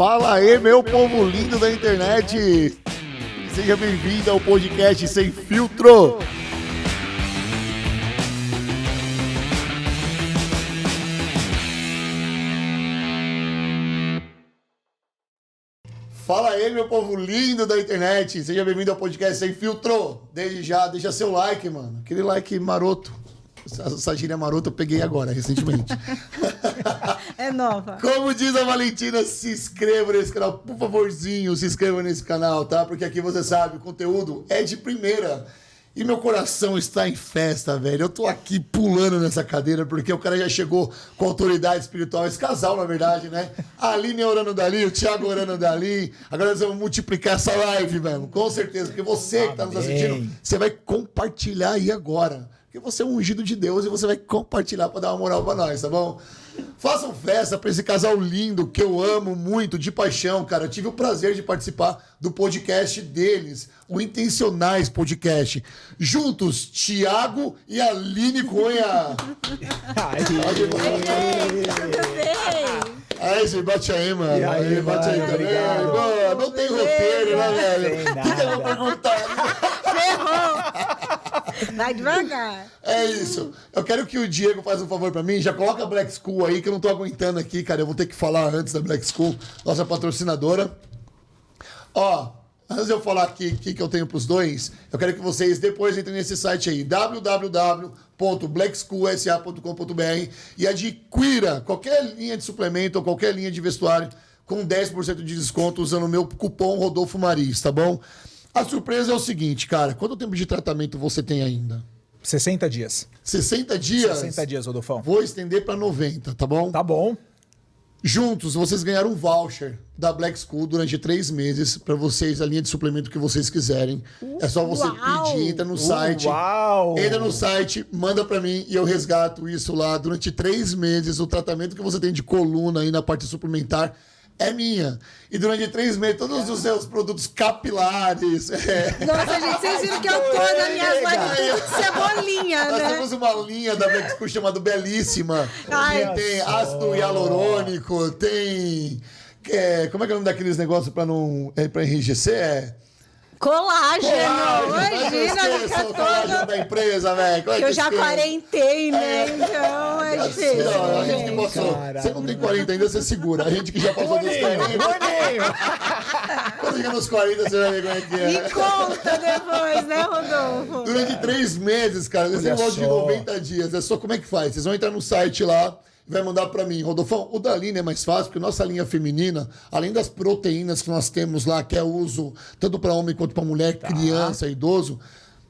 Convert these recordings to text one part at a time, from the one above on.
Fala aí, meu povo lindo da internet! Seja bem-vindo ao podcast Sem Filtro! Fala aí, meu povo lindo da internet! Seja bem-vindo ao podcast Sem Filtro! Desde já, deixa seu like, mano. Aquele like maroto. Essa gíria marota eu peguei agora, recentemente. É nova. Como diz a Valentina, se inscreva nesse canal. Por favorzinho, se inscreva nesse canal, tá? Porque aqui você sabe, o conteúdo é de primeira. E meu coração está em festa, velho. Eu tô aqui pulando nessa cadeira porque o cara já chegou com autoridade espiritual. Esse casal, na verdade, né? A Aline orando dali, o Thiago orando dali. Agora nós vamos multiplicar essa live, velho. Com certeza. Porque você que tá nos assistindo, você vai compartilhar aí agora. Porque você é um ungido de Deus e você vai compartilhar para dar uma moral para nós, tá bom? Façam festa para esse casal lindo que eu amo muito, de paixão, cara. Eu tive o prazer de participar do podcast deles, o Intencionais Podcast. Juntos, Thiago e Aline Cunha. Aí, você bate aí, mano. E aí, bate aí mano, também. obrigado. Mano, não tem roteiro, né, velho? Tem O que eu vou nada. perguntar? Ferrou! Vai devagar. É isso. Eu quero que o Diego faça um favor pra mim. Já coloca a Black School aí, que eu não tô aguentando aqui, cara. Eu vou ter que falar antes da Black School, nossa patrocinadora. Ó, antes de eu falar aqui o que eu tenho pros dois, eu quero que vocês depois entrem nesse site aí, www.blackschoolsa.com.br e adquira qualquer linha de suplemento ou qualquer linha de vestuário com 10% de desconto usando o meu cupom Rodolfo Maris, tá bom? A surpresa é o seguinte, cara. Quanto tempo de tratamento você tem ainda? 60 dias. 60 dias? 60 dias, Rodolfão. Vou estender para 90, tá bom? Tá bom. Juntos, vocês ganharam um voucher da Black School durante 3 meses para vocês, a linha de suplemento que vocês quiserem. É só você pedir, entra no site. Uau! Entra no site, manda para mim e eu resgato isso lá. Durante 3 meses, o tratamento que você tem de coluna aí na parte suplementar é minha. E durante 3 meses, todos os seus produtos capilares. Nossa, gente, vocês viram que eu tô nas minhas lives tudo cebolinha, Nós né? temos uma linha da Black School chamada Belíssima. Ai. Que tem ácido hialurônico, tem... como é que é o nome daqueles negócios para não... para enrijecer? Colágeno. Colágeno, Imagina, eu fica esqueço o colágeno todo... da empresa, velho. Como é Que eu que já esquece? quarentei, né? Então é difícil. Não, a gente que gente. passou. Cara. Você não tem 40 ainda, você segura. A gente que já passou dos 40. Quando chega nos 40, você vai ver como é que é. Me conta depois, né, Rodolfo? Durante 3 meses, cara, esse Olha negócio de só. 90 dias. É só como é que faz? Vocês vão entrar no site lá e vai mandar pra mim. Rodolfão, o da linha é mais fácil, porque nossa linha feminina, além das proteínas que nós temos lá, que é uso tanto pra homem quanto pra mulher, criança, idoso,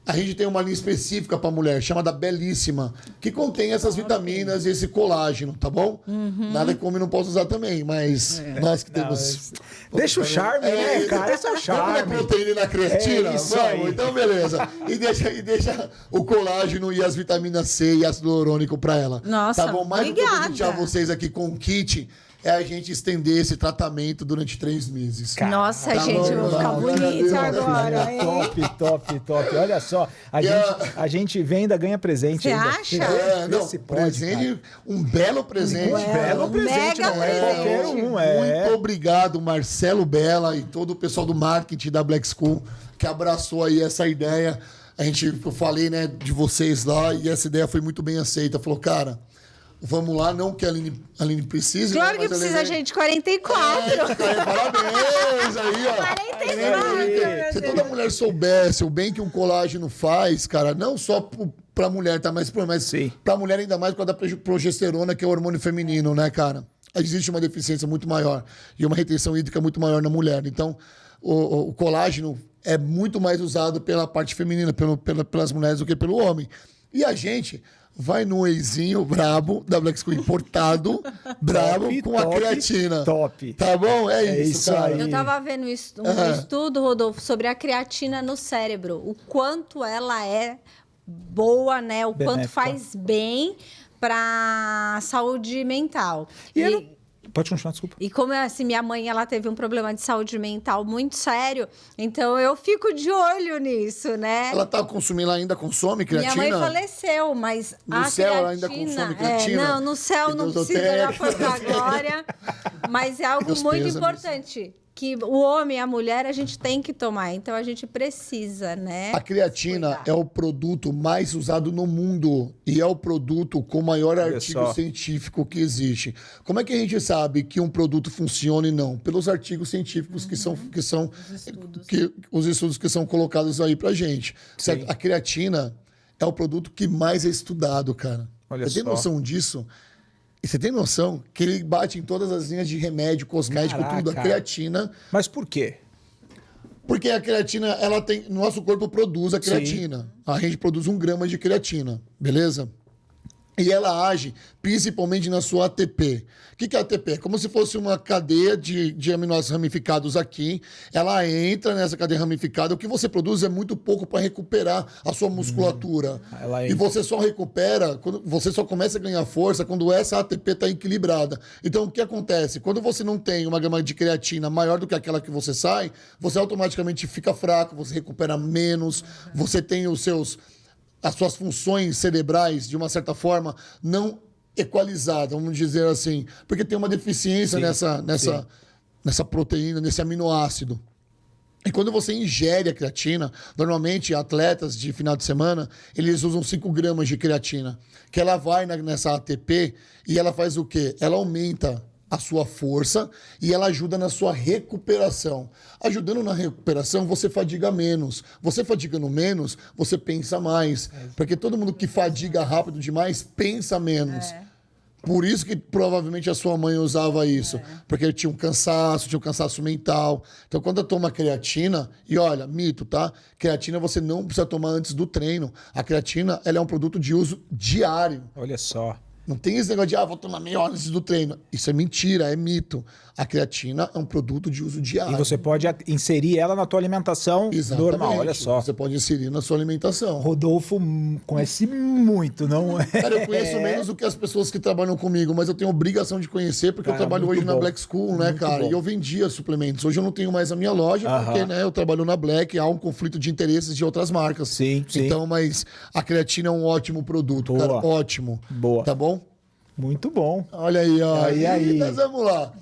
a gente tem uma linha específica pra mulher, chamada Belíssima, que contém essas vitaminas e esse colágeno, tá bom? Nada que homem não possa usar também, mas nós que temos... Deixa o charme, né, cara? Esse é o Vamos na charme. proteína e na creatina? É isso Vamos, aí. então beleza. E deixa o colágeno e as vitaminas C e ácido hialurônico pra ela. Nossa, tá bom? Mais do que eu obrigada. presentear vocês aqui com o kit, é a gente estender esse tratamento durante 3 meses. Nossa, Tá gente, eu vou bom, ficar mano. bonita Maravilha. agora, hein? Top. Olha só, a gente vem ainda ganha presente. Você ainda. acha? Não, Esse pode, presente, um belo presente. Belo presente, mega não é qualquer presente. um, é. Muito obrigado, Marcelo Bella e todo o pessoal do marketing da Black School que abraçou aí essa ideia. Eu falei, né, de vocês lá e essa ideia foi muito bem aceita. Falou, cara, vamos lá, não que a Aline precise. Claro né, que mas precisa, Aline- gente. 44. Parabéns aí, ó. 44, meu Se Deus. toda mulher soubesse o bem que um colágeno faz, cara, não só pra mulher, tá? Mas Sim. pra mulher ainda mais por causa da progesterona, que é o hormônio feminino, né, cara? Existe uma deficiência muito maior e uma retenção hídrica muito maior na mulher. Então, o colágeno é muito mais usado pela parte feminina, pelas mulheres do que pelo homem. E a gente vai no wheyzinho brabo da Black School importado, brabo, com a creatina. Top. Tá bom? É É isso, isso cara. aí. Eu tava vendo um estudo, Rodolfo, sobre a creatina no cérebro. O quanto ela é boa, né? O quanto Benéfica. faz bem pra saúde mental. E eu não- Pode continuar, desculpa. E como assim, minha mãe ela teve um problema de saúde mental muito sério, então eu fico de olho nisso, né? Ela tá consumindo, ela ainda consome creatina? Minha mãe faleceu, mas No a céu creatina, ela ainda consome creatina? não, no céu Que não Deus precisa, tenha. já foi pra glória. Mas é algo Deus muito pêsames. importante. Que o homem e a mulher a gente tem que tomar, então a gente precisa, né? A creatina é o produto mais usado no mundo e é o produto com maior Olha artigo só. científico que existe. Como é que a gente sabe que um produto funciona e não? Pelos artigos científicos que são os estudos que são colocados aí pra gente. Certo? A creatina é o produto que mais é estudado, cara. Olha Você tem só. noção disso? E você tem noção que ele bate em todas as linhas de remédio, cosmético, Caraca. tudo. A creatina. Mas por quê? Porque a creatina, ela tem. Nosso corpo produz a creatina. A gente produz 1 grama de creatina, beleza? E ela age principalmente na sua ATP. O que é ATP? É como se fosse uma cadeia de aminoácidos ramificados aqui. Ela entra nessa cadeia ramificada. O que você produz é muito pouco para recuperar a sua musculatura. Ela E entra. você só recupera, você só começa a ganhar força quando essa ATP está equilibrada. Então, o que acontece? Quando você não tem uma gama de creatina maior do que aquela que você sai, você automaticamente fica fraco, você recupera menos, você tem as suas funções cerebrais, de uma certa forma, não equalizadas, vamos dizer assim. Porque tem uma deficiência nessa proteína, nesse aminoácido. E quando você ingere a creatina, normalmente atletas de final de semana, eles usam 5 gramas de creatina, que ela vai nessa ATP e ela faz o quê? Ela aumenta a sua força e ela ajuda na sua recuperação. Ajudando na recuperação, você fadiga menos. Você fadigando menos, você pensa mais. Porque todo mundo que fadiga rápido demais, pensa menos. Por isso que provavelmente a sua mãe usava isso. Porque tinha um cansaço mental. Então, quando eu tomo creatina, e olha, mito, tá? Creatina você não precisa tomar antes do treino. A creatina, ela é um produto de uso diário. Olha só. Não tem esse negócio de, vou tomar meia hora antes do treino. Isso é mentira, é mito. A creatina é um produto de uso diário. E você pode inserir ela na tua alimentação Exatamente. normal, olha só. Você pode inserir na sua alimentação. Rodolfo conhece muito, não é? Cara, eu conheço menos do que as pessoas que trabalham comigo, mas eu tenho obrigação de conhecer, porque Cara, eu trabalho muito hoje na bom. Black School, né, Muito cara? bom. E eu vendia suplementos. Hoje eu não tenho mais a minha loja, porque né, eu trabalho na Black, há um conflito de interesses de outras marcas. Sim, sim. Então, mas a creatina é um ótimo produto, Boa. cara. Ótimo. Boa. Tá bom? Muito bom. Olha aí, ó. E aí? Nós vamos lá.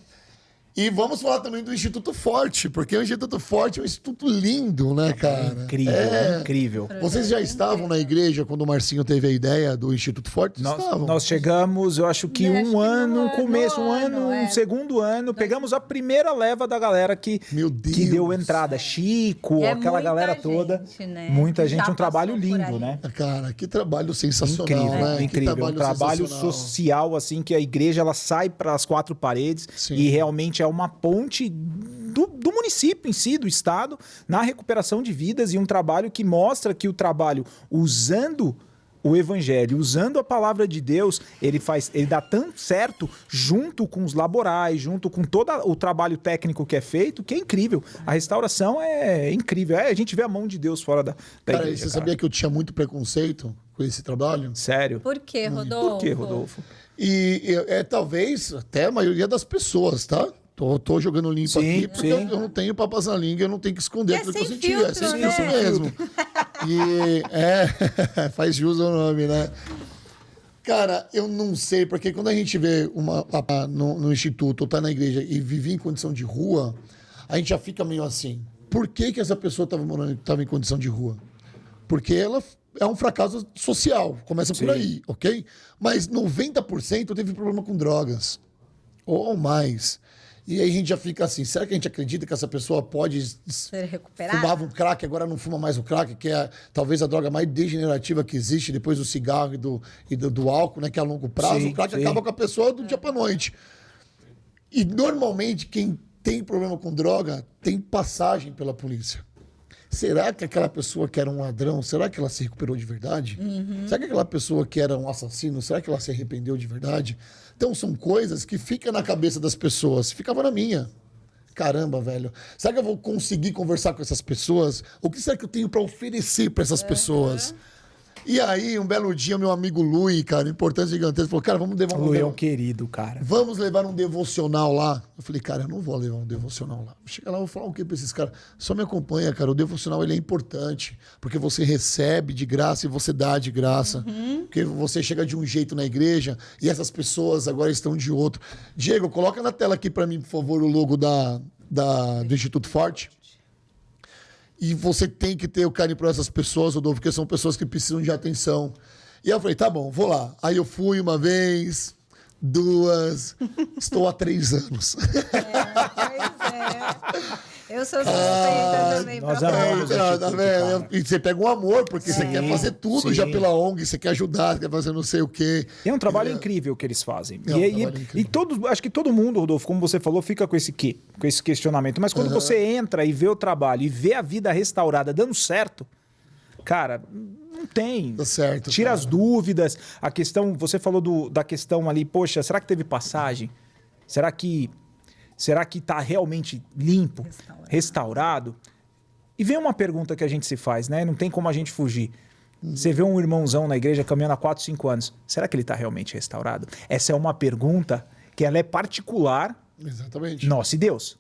E vamos falar também do Instituto Forte, porque o Instituto Forte é um instituto lindo, né, cara? Incrível, incrível. Vocês já estavam na igreja quando o Marcinho teve a ideia do Instituto Forte? Estavam. Nós chegamos, eu acho que Acho que um ano, no começo, um ano, ano, é. um segundo ano, pegamos a primeira leva da galera que Meu Deus. deu entrada. Chico, É aquela muita galera gente, toda. né, Muita que gente, já um trabalho passou por lindo, aí. né? Cara, que trabalho sensacional, Incrível, né? incrível. Que Um trabalho sensacional. social, assim, que a igreja ela sai para as 4 paredes Sim. e realmente é uma ponte do município em si, do estado, na recuperação de vidas e um trabalho que mostra que o trabalho usando o evangelho, usando a palavra de Deus, ele dá tão certo junto com os laborais, junto com todo o trabalho técnico que é feito, que é incrível. A restauração é incrível. A gente vê a mão de Deus fora da Cara, igreja. você cara. sabia que eu tinha muito preconceito com esse trabalho? Sério? Por quê, Rodolfo? Por que, Rodolfo? E talvez até a maioria das pessoas, tá? Tô jogando limpo Sim, aqui, porque sim. eu não tenho papas na língua, eu não tenho que esconder É aquilo que eu sem senti. filtro, É sem né? filtro mesmo. E faz jus ao nome, né? Cara, eu não sei, porque quando a gente vê no instituto ou tá na igreja e vive em condição de rua, a gente já fica meio assim. Por que essa pessoa estava em condição de rua? Porque ela é um fracasso social, começa por aí, ok? Mas 90% teve problema com drogas, ou mais. E aí a gente já fica assim, será que a gente acredita que essa pessoa pode Ser recuperada? fumava um crack, agora não fuma mais o crack, que é talvez a droga mais degenerativa que existe depois do cigarro e do álcool, né? Que é a longo prazo. Sim, O crack sim. acaba com a pessoa do dia pra noite. E normalmente quem tem problema com droga tem passagem pela polícia. Será que aquela pessoa que era um ladrão, será que ela se recuperou de verdade? Será que aquela pessoa que era um assassino, será que ela se arrependeu de verdade? Então são coisas que ficam na cabeça das pessoas. Ficava na minha. Caramba, velho. Será que eu vou conseguir conversar com essas pessoas? O que será que eu tenho para oferecer para essas pessoas? E aí, um belo dia, meu amigo Lui, cara, importante gigantesco, falou, cara, vamos levar O Lui é um querido, cara. Vamos levar um devocional lá. Eu falei, cara, eu não vou levar um devocional lá. Chega lá, eu vou falar o quê pra esses caras? Só me acompanha, cara. O devocional, ele é importante. Porque você recebe de graça e você dá de graça. Porque você chega de um jeito na igreja e essas pessoas agora estão de outro. Diego, coloca na tela aqui pra mim, por favor, o logo do Instituto Forte. E você tem que ter o carinho por essas pessoas, Rodolfo, porque são pessoas que precisam de atenção. E eu falei, tá bom, vou lá. Aí eu fui uma vez, 2, estou há 3 anos. Pois é. Eu sou suspeita também pra falar. Tá vendo? E você pega um amor, porque você quer fazer tudo já pela ONG, você quer ajudar, você quer fazer não sei o quê. É um trabalho incrível que eles fazem. E acho que todo mundo, Rodolfo, como você falou, fica com esse quê? Com esse questionamento. Mas quando você entra e vê o trabalho e vê a vida restaurada dando certo, cara, não tem. Tá certo. Tira cara. as dúvidas. A questão, você falou da questão ali, poxa, será que teve passagem? Será que tá realmente limpo, restaurado? E vem uma pergunta que a gente se faz, né? Não tem como a gente fugir. Você vê um irmãozão na igreja caminhando há 4, 5 anos. Será que ele está realmente restaurado? Essa é uma pergunta que ela é particular. Exatamente. Nossa, e Deus?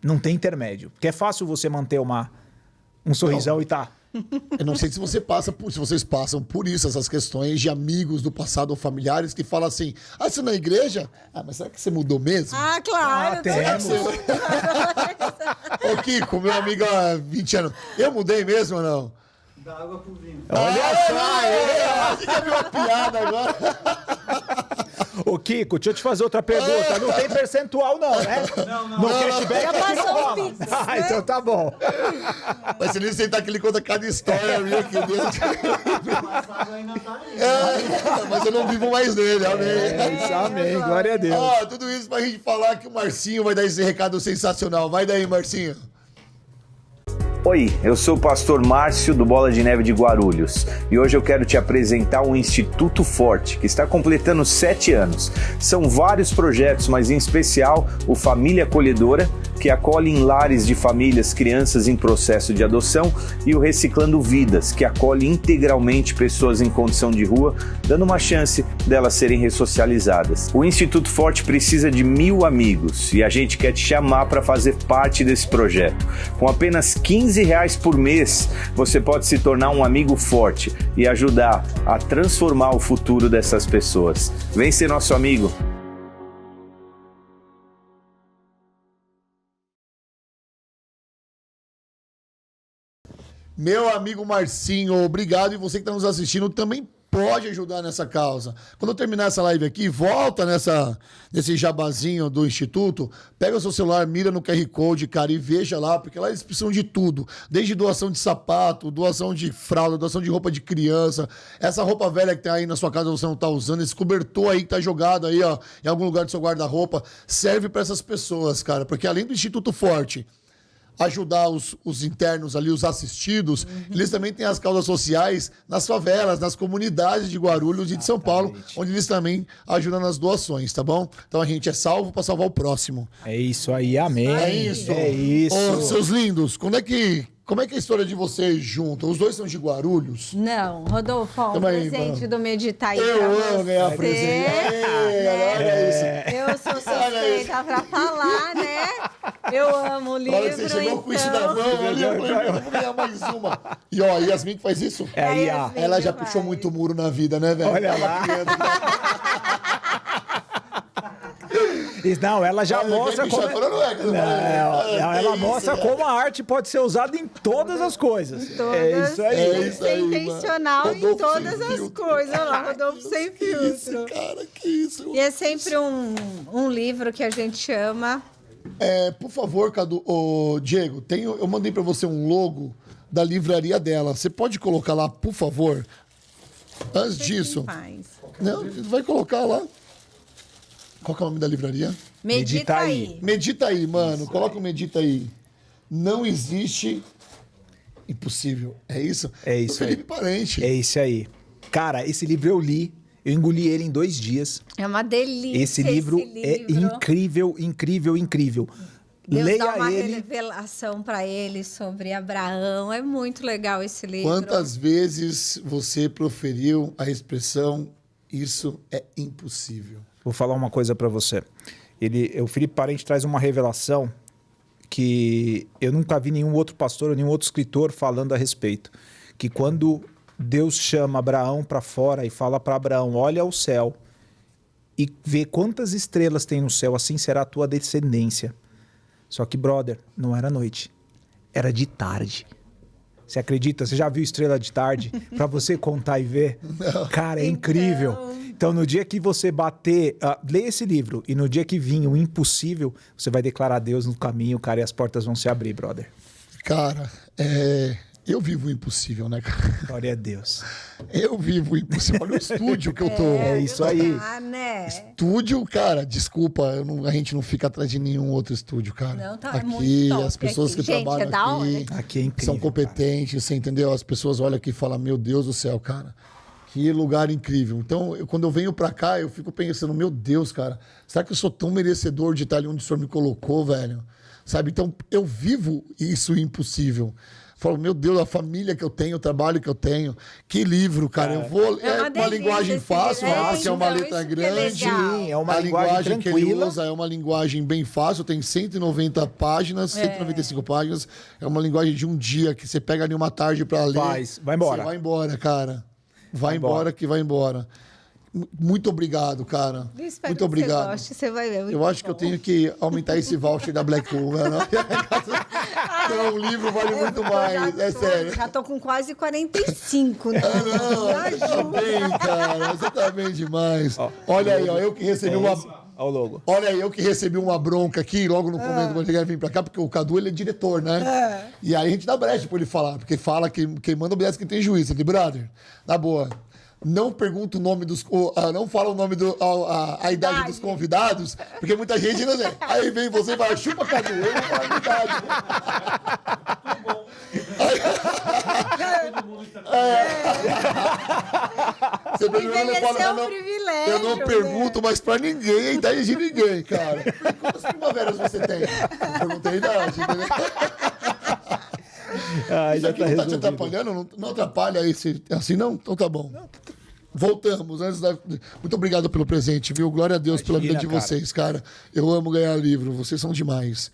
Não tem intermédio. Porque é fácil você manter um sorrisão e tá... Eu não sei se vocês passam por isso, essas questões de amigos do passado ou familiares que falam assim, você na igreja? Mas será que você mudou mesmo? Ah, claro. Temos. Ô, Kiko, meu amigo há 20 anos, eu mudei mesmo ou não? Da água pro vinho. Olha só, viu uma piada agora? Ô, Kiko, deixa eu te fazer outra pergunta. Não tem percentual, não, né? Não. No cashback Já aqui não passou o rola. Pix, né? Então tá bom. Mas se ele sentar que ele conta cada história, viu? Que Deus... Mas a água ainda tá aí. Mas eu não vivo mais nele, amém. É isso, amém. Glória a Deus. Tudo isso pra gente falar que o Marcinho vai dar esse recado sensacional. Vai daí, Marcinho. Oi, eu sou o pastor Márcio do Bola de Neve de Guarulhos e hoje eu quero te apresentar o Instituto Forte, que está completando 7 anos. São vários projetos, mas em especial o Família Acolhedora, que acolhe em lares de famílias crianças em processo de adoção, e o Reciclando Vidas, que acolhe integralmente pessoas em condição de rua, dando uma chance delas serem ressocializadas. O Instituto Forte precisa de 1000 amigos e a gente quer te chamar para fazer parte desse projeto. Com apenas R$15 por mês, você pode se tornar um amigo forte e ajudar a transformar o futuro dessas pessoas. Vem ser nosso amigo. Meu amigo Marcinho, obrigado. E você que está nos assistindo também pode ajudar nessa causa. Quando eu terminar essa live aqui, volta nesse jabazinho do Instituto, pega o seu celular, mira no QR Code, cara, e veja lá, porque lá eles precisam de tudo. Desde doação de sapato, doação de fralda, doação de roupa de criança, essa roupa velha que tem aí na sua casa você não tá usando, esse cobertor aí que tá jogado aí, ó, em algum lugar do seu guarda-roupa, serve para essas pessoas, cara, porque além do Instituto Forte ajudar os internos ali, os assistidos, eles também têm as causas sociais nas favelas, nas comunidades de Guarulhos e de São Paulo, onde eles também ajudam nas doações, tá bom? Então a gente é salvo para salvar o próximo. É isso aí, amém. É isso. É isso. Ô, seus lindos, como é que é a história de vocês juntos? Os dois são de Guarulhos? Não, Rodolfo, um Tamo aí, presente mano. do Medita aí Eu pra amo você. ganhar presente. Olha isso. Eu sou suspeita pra falar, né? Eu amo o livro, A hora que você chegou com isso na então... mão, ali, eu falei, vou ganhar mais uma. E ó, a Yasmin que faz isso? É aí, ó. Yasmin Ela já que puxou faz. muito muro na vida, né, velho? Olha lá. Não, ela já mostra como... Ela mostra como a arte pode ser usada em todas as coisas. É isso aí. É isso aí, Ser intencional mano. em Rodolfo todas sem as filtro. coisas. Olha lá, Rodolfo sem filtro. Cara, que isso. E é sempre um livro que a gente ama. Por favor, Cadu, Diego, eu mandei pra você um logo da livraria dela. Você pode colocar lá, por favor? Antes disso. Faz. Não, vai colocar lá. Qual que é o nome da livraria? Medita aí. Medita aí, mano. Coloca o Medita aí. Não existe impossível. É isso? É isso Do Felipe aí. Parente. É isso aí. Cara, esse livro eu li. Eu engoli ele em 2 dias. É uma delícia. Esse livro é incrível, incrível, incrível. Deus Leia dá uma ele. revelação para ele sobre Abraão. É muito legal esse livro. Quantas vezes você proferiu a expressão isso é impossível? Vou falar uma coisa para você. O Felipe Parente traz uma revelação que eu nunca vi nenhum outro pastor ou nenhum outro escritor falando a respeito. Que quando Deus chama Abraão para fora e fala para Abraão, olha ao céu e vê quantas estrelas tem no céu, assim será a tua descendência. Só que, brother, não era noite, era de tarde. Você acredita? Você já viu estrela de tarde? Para você contar e ver? Não. Cara, é incrível. Então, no dia que você bater... lê esse livro. E no dia que vir o impossível, você vai declarar Deus no caminho, cara, e as portas vão se abrir, brother. Cara, eu vivo o impossível, né, cara? Glória a Deus. Eu vivo o impossível. Olha o estúdio que eu tô. É isso aí. Né? Estúdio, cara, desculpa, a gente não fica atrás de nenhum outro estúdio, cara. Não, tá aqui, muito top as pessoas aqui. que Gente, trabalham é da aqui, hora. Aqui é incrível, são competentes, você entendeu? As pessoas olham aqui e falam, meu Deus do céu, cara, que lugar incrível. Então, quando eu venho pra cá, eu fico pensando, meu Deus, cara, será que eu sou tão merecedor de estar ali onde o Senhor me colocou, velho? Sabe? Então, eu vivo isso impossível. Falo, meu Deus, a família que eu tenho, o trabalho que eu tenho. Que livro, cara. Eu vou. É uma linguagem fácil, porque é uma letra grande. Sim, é uma a linguagem que ele tranquila. usa é uma linguagem bem fácil, tem 190 páginas, 195 páginas. É uma linguagem de um dia que você pega ali uma tarde pra ler. Vai embora. Você vai embora, cara. Vai embora que vai embora. Muito obrigado, cara. Muito obrigado. Você goste, você vai ver. Eu acho que eu tenho que aumentar esse voucher da Blackpool, né? Então, o livro vale muito mais, é sério. Já tô com quase 45, né? Não, bem, cara, você tá bem demais. Olha aí, ó, eu que recebi uma... Olha o logo. Olha aí, eu que recebi uma bronca aqui, logo no começo, quando ele vir pra cá, porque o Cadu, ele é diretor, né? E aí a gente dá brecha pra ele falar, porque fala que quem manda obedece quem tem juízo. Ele, brother, na boa... Não pergunta o nome dos... não fala o nome a idade dos convidados, porque muita gente não sei. Aí vem você e vai, chupa Cadu, eu não falo a idade. Você eu não pergunto mais pra ninguém a idade de ninguém, cara. Quantas primaveras você tem? Eu perguntei a idade, entendeu? Isso aqui não tá te atrapalhando? Não atrapalha esse assim, não? Então tá bom. Voltamos. Muito obrigado pelo presente, viu? Glória a Deus pela vida de vocês, cara. Eu amo ganhar livro. Vocês são demais.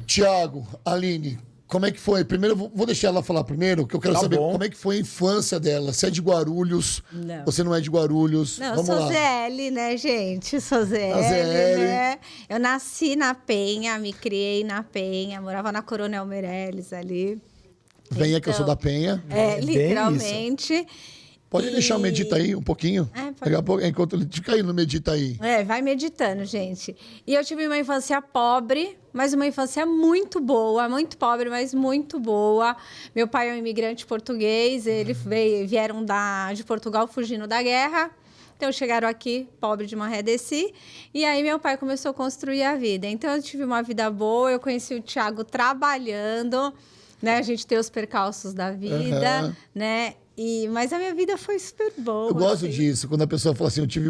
Tiago, Aline, como é que foi? Primeiro, vou deixar ela falar primeiro, que eu quero saber como é que foi a infância dela. Você é de Guarulhos? Não. Você não é de Guarulhos? Não, Vamos eu sou lá. ZL, né, gente? Sou ZL, ZL. né? Eu nasci na Penha, me criei na Penha, morava na Coronel Meirelles ali. Venha que eu sou da Penha. Literalmente. Pode deixar o Medita aí um pouquinho? Daqui a pouco, enquanto ele fica aí no Medita aí. Vai meditando, gente. E eu tive uma infância pobre, mas uma infância muito boa, muito pobre, mas muito boa. Meu pai é um imigrante português, eles vieram de Portugal fugindo da guerra. Então, chegaram aqui, pobre de Maré Desci. E aí, meu pai começou a construir a vida. Então, eu tive uma vida boa, eu conheci o Tiago trabalhando, né? A gente tem os percalços da vida, né? Mas a minha vida foi super boa. Eu gosto disso, quando a pessoa fala assim, eu tive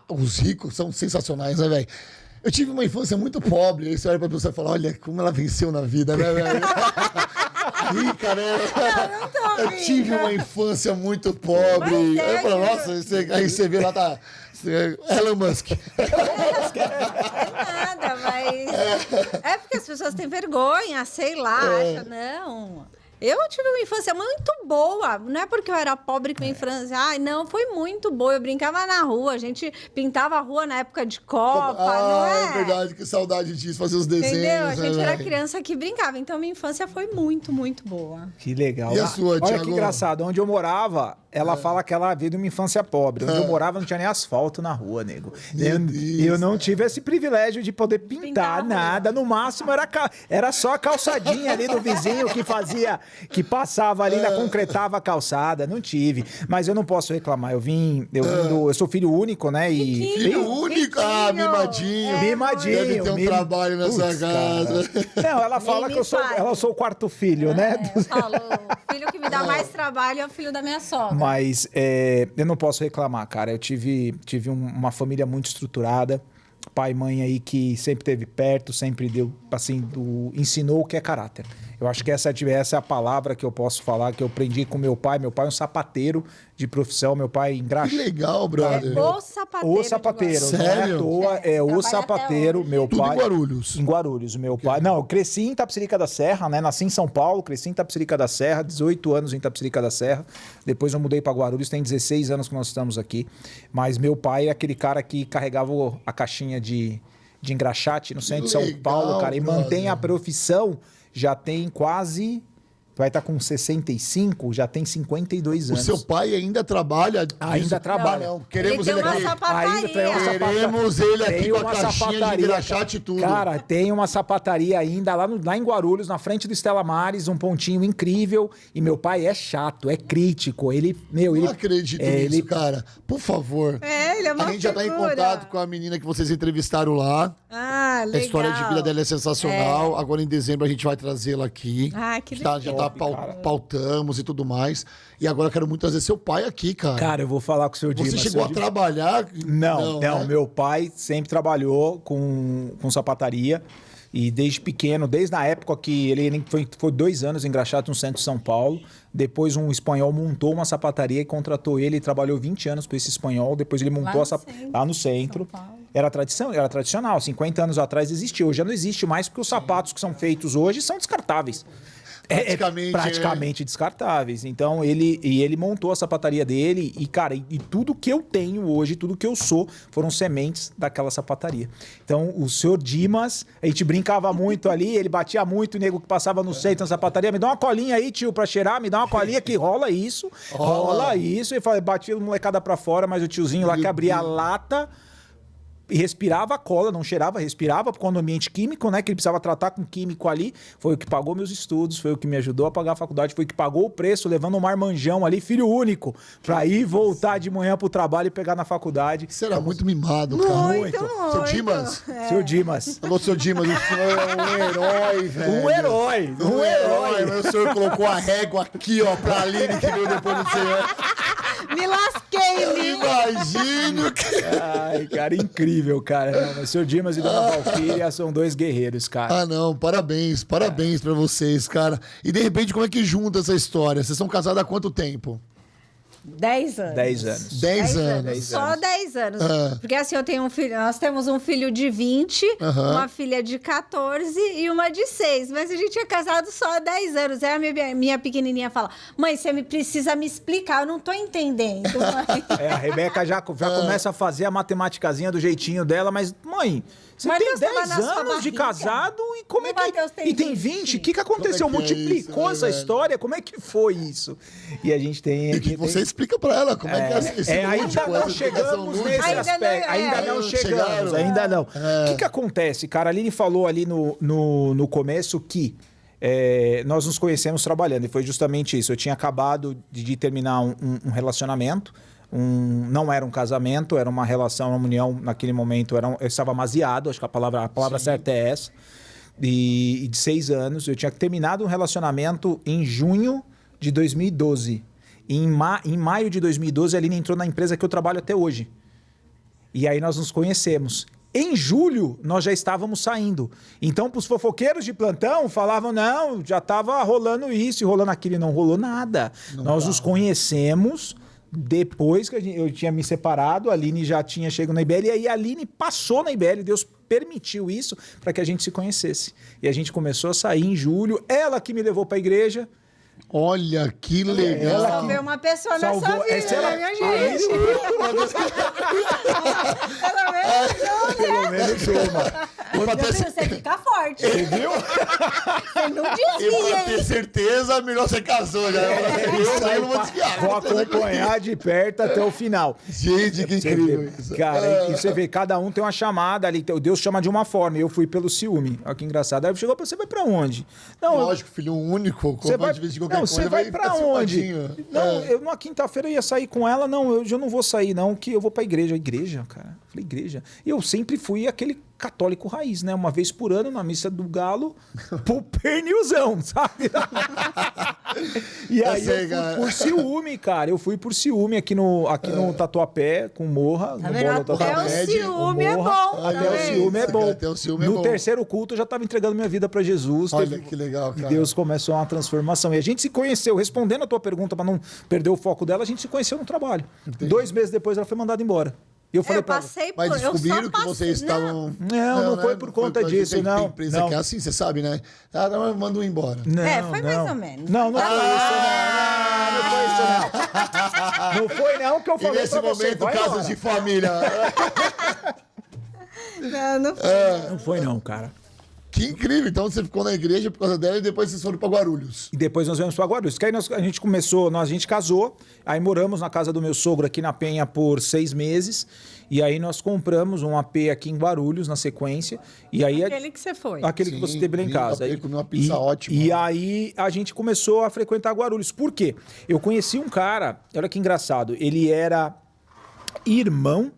os ricos são sensacionais, né, velho? Eu tive uma infância muito pobre, aí você olha pra pessoa e fala, olha como ela venceu na vida, né, velho? Rica, né? Eu tive uma infância muito pobre. Aí eu falo, nossa, aí você vê lá, tá... Elon Musk. É nada, mas... É porque as pessoas têm vergonha, sei lá, acham, não... Eu tive uma infância muito boa. Não é porque eu era pobre que minha infância... não, foi muito boa. Eu brincava na rua. A gente pintava a rua na época de Copa, não é? É verdade. Que saudade disso, fazer os desenhos. Entendeu? A gente era velho? Criança que brincava. Então, minha infância foi muito, muito boa. Que legal. E a sua, Olha Thiago? que engraçado. Onde eu morava, ela fala que ela veio de uma infância pobre. Onde eu morava não tinha nem asfalto na rua, nego. Eu não tive esse privilégio de poder pintar nada. No máximo era só a calçadinha ali do vizinho que passava ali, ainda concretava a calçada. Não tive. Mas eu não posso reclamar. Eu sou filho único, né? Filho único? Mimadinho. Mimadinho. Deve ter um trabalho nessa casa. Cara. Não, ela fala que eu sou o quarto filho, né? Eu falo, o filho que me dá mais trabalho é o filho da minha sogra. Mas eu não posso reclamar, cara. Eu tive uma família muito estruturada. pai e mãe aí que sempre esteve perto, sempre deu, assim, ensinou o que é caráter. Eu acho que essa é a palavra que eu posso falar, que eu aprendi com meu pai. Meu pai é um sapateiro de profissão, meu pai engraxa. Que legal, brother. O sapateiro. O sapateiro, de não é à Sério? toa, é o Trabalha sapateiro, até hoje. meu Tudo pai. em Guarulhos. Em Guarulhos, meu pai. Não, eu cresci em Itapecerica da Serra, né? Nasci em São Paulo, cresci em Itapecerica da Serra, 18 anos em Itapecerica da Serra. Depois eu mudei para Guarulhos, tem 16 anos que nós estamos aqui. Mas meu pai é aquele cara que carregava a caixinha de engraxate no centro de São Legal, Paulo, cara, e brother. mantém a profissão, já tem quase... Vai estar com 65, já tem 52 O anos. seu pai ainda trabalha? Ainda trabalha. Não, queremos Ele ele, tem uma aqui. sapataria. Ainda tem uma Queremos ele aqui Tem com a uma caixinha de sapataria, engraxate e tudo. Cara, tem uma sapataria ainda lá em Guarulhos, na frente do Stella Maris, um pontinho incrível. E meu pai é chato, é crítico. Ele, meu, Não ele... acredito é, nisso, ele- cara. Por favor. É, ele é uma A gente já tá em figura. contato com a menina que vocês entrevistaram lá. Ah, legal. A história de vida dela é sensacional. Agora em dezembro a gente vai trazê-la aqui. Ah, que Já legal. tá pautamos e tudo mais. E agora eu quero muito trazer seu pai aqui, cara. Cara, eu vou falar com o seu Você Dimas. chegou a Seu Dimas- trabalhar? Não, né? meu pai sempre trabalhou com sapataria. E desde pequeno, desde a época que ele foi 2 anos engraxado no centro de São Paulo. Depois um espanhol montou uma sapataria e contratou ele. Ele trabalhou 20 anos com esse espanhol. Depois ele montou no centro, lá no centro. São Paulo. Era tradicional. 50 anos atrás existia. Hoje já não existe mais porque os sapatos que são feitos hoje são descartáveis. Praticamente descartáveis. Então, ele montou a sapataria dele e, cara, e tudo que eu tenho hoje, tudo que eu sou, foram sementes daquela sapataria. Então, o senhor Dimas, a gente brincava muito ali, ele batia muito o nego que passava no centro na sapataria, me dá uma colinha aí, tio, pra cheirar, me dá uma colinha que rola isso. E batia a molecada pra fora, mas o tiozinho lá que abria a lata... E respirava a cola, não cheirava, respirava, porque é um ambiente químico, né? Que ele precisava tratar com químico ali. Foi o que pagou meus estudos, foi o que me ajudou a pagar a faculdade, foi o que pagou o preço, levando um marmanjão ali, filho único, pra ir voltar de manhã pro trabalho e pegar na faculdade. Você era muito mimado, cara. Muito. Seu Dimas? Seu Dimas. Alô, seu Dimas, o senhor é um herói, velho. Um herói. Mas o senhor colocou a régua aqui, ó, pra Aline que veio depois do senhor. Me lasquei, Eu Li. imagino que... Ai, cara, incrível, cara. Não, mas seu Dimas e Dona Valquíria são 2 guerreiros, cara. Ah, não, parabéns pra vocês, cara. E de repente, como é que junta essa história? Vocês são casados há quanto tempo? 10 anos. 10 anos. 10 anos. Só 10 anos. Ah. Porque assim, eu tenho um filho, nós temos um filho de 20, uma filha de 14 e uma de 6. Mas a gente é casado só há 10 anos. Aí a minha pequenininha fala: mãe, você precisa me explicar, eu não tô entendendo, mãe. A Rebeca já começa a fazer a matemáticazinha do jeitinho dela, mas, mãe, você Mateus tem tava 10 na sua anos de barriga. casado e como é O que... Mateus tem E tem 20? O que aconteceu? Como é que é Multiplicou isso, essa velho? história? Como é que foi isso? E a gente tem... E que você explica pra ela como é que é esse ainda lúdico, não essa explicação chegamos lúdica. nesse Ainda aspecto. não, Ainda não não chegamos, chegaram. ainda não. O que acontece, cara? A Aline falou ali no começo que nós nos conhecemos trabalhando. E foi justamente isso. Eu tinha acabado de terminar um relacionamento. Não era um casamento, era uma relação, uma união. Naquele momento eu estava amaziado, acho que a palavra certa é essa. E de 6 anos. Eu tinha terminado um relacionamento em junho de 2012. Em maio de 2012, a Aline entrou na empresa que eu trabalho até hoje. E aí nós nos conhecemos. Em julho, nós já estávamos saindo. Então, para os fofoqueiros de plantão, falavam, não, já estava rolando isso e rolando aquilo. E não rolou nada. Nós nos conhecemos depois que eu tinha me separado, a Aline já tinha chegado na IBL. E aí a Aline passou na IBL, Deus permitiu isso para que a gente se conhecesse. E a gente começou a sair em julho. Ela que me levou para a igreja. Olha, que legal. Salvei uma pessoa nessa Salvou- vida, essa ela- né, minha gente? Pelo menos uma. Você fica forte. Você viu? Você não E desvia, pra ter hein? certeza, melhor você casou. Já. Eu não vou desviar. Vou acompanhar de perto até o final. Gente, que Você incrível vê, isso. cara, e você vê, cada um tem uma chamada ali. Deus chama de uma forma. Eu fui pelo ciúme. Olha que engraçado. Aí chegou pra você, vai pra onde? Não, Lógico, filho único. você vai, de vez de qualquer não, coisa, você vai pra ficar onde? ciumadinho. Não, eu numa quinta-feira eu ia sair com ela. Não, eu não vou sair, não, que eu vou pra igreja. Igreja, cara? Eu falei, igreja. E eu sempre fui aquele católico raiz, né? Uma vez por ano, na missa do Galo, pro pernilzão, sabe? E aí eu fui por ciúme, cara. Eu fui por ciúme aqui no Tatuapé, com Morra. Tá no vendo? Bola do Até Tatuapé. o ciúme é Morra. bom. Até tá o vendo? ciúme é bom. Até o ciúme é No bom. terceiro culto eu já tava entregando minha vida pra Jesus. Olha que legal, E cara. Deus começou uma transformação. E a gente se conheceu, respondendo a tua pergunta pra não perder o foco dela, a gente se conheceu no trabalho. 2 meses depois ela foi mandada embora. E eu falei Eu pra ela, passei por... Mas eu só descobriram que passei- vocês estavam... Não foi por conta disso, tem não. empresa Não. que é assim, você sabe, né? Ah, não, manda um embora. não, foi mais ou menos. Não foi isso, não. Não foi não que eu E falei nesse pra você. momento, Vai casos embora. de família. Não foi. Não foi não, cara. Que incrível. Então você ficou na igreja por causa dela e depois vocês foram pra Guarulhos. E depois nós viemos para Guarulhos. Que aí a gente começou, a gente casou, aí moramos na casa do meu sogro aqui na Penha por 6 meses. E aí nós compramos um AP aqui em Guarulhos na sequência. E aí Aquele que você foi. aquele que Sim, você teve lá em vim casa. no AP, comi uma pizza ótima. E aí a gente começou a frequentar Guarulhos. Por quê? Eu conheci um cara, olha que engraçado, ele era irmão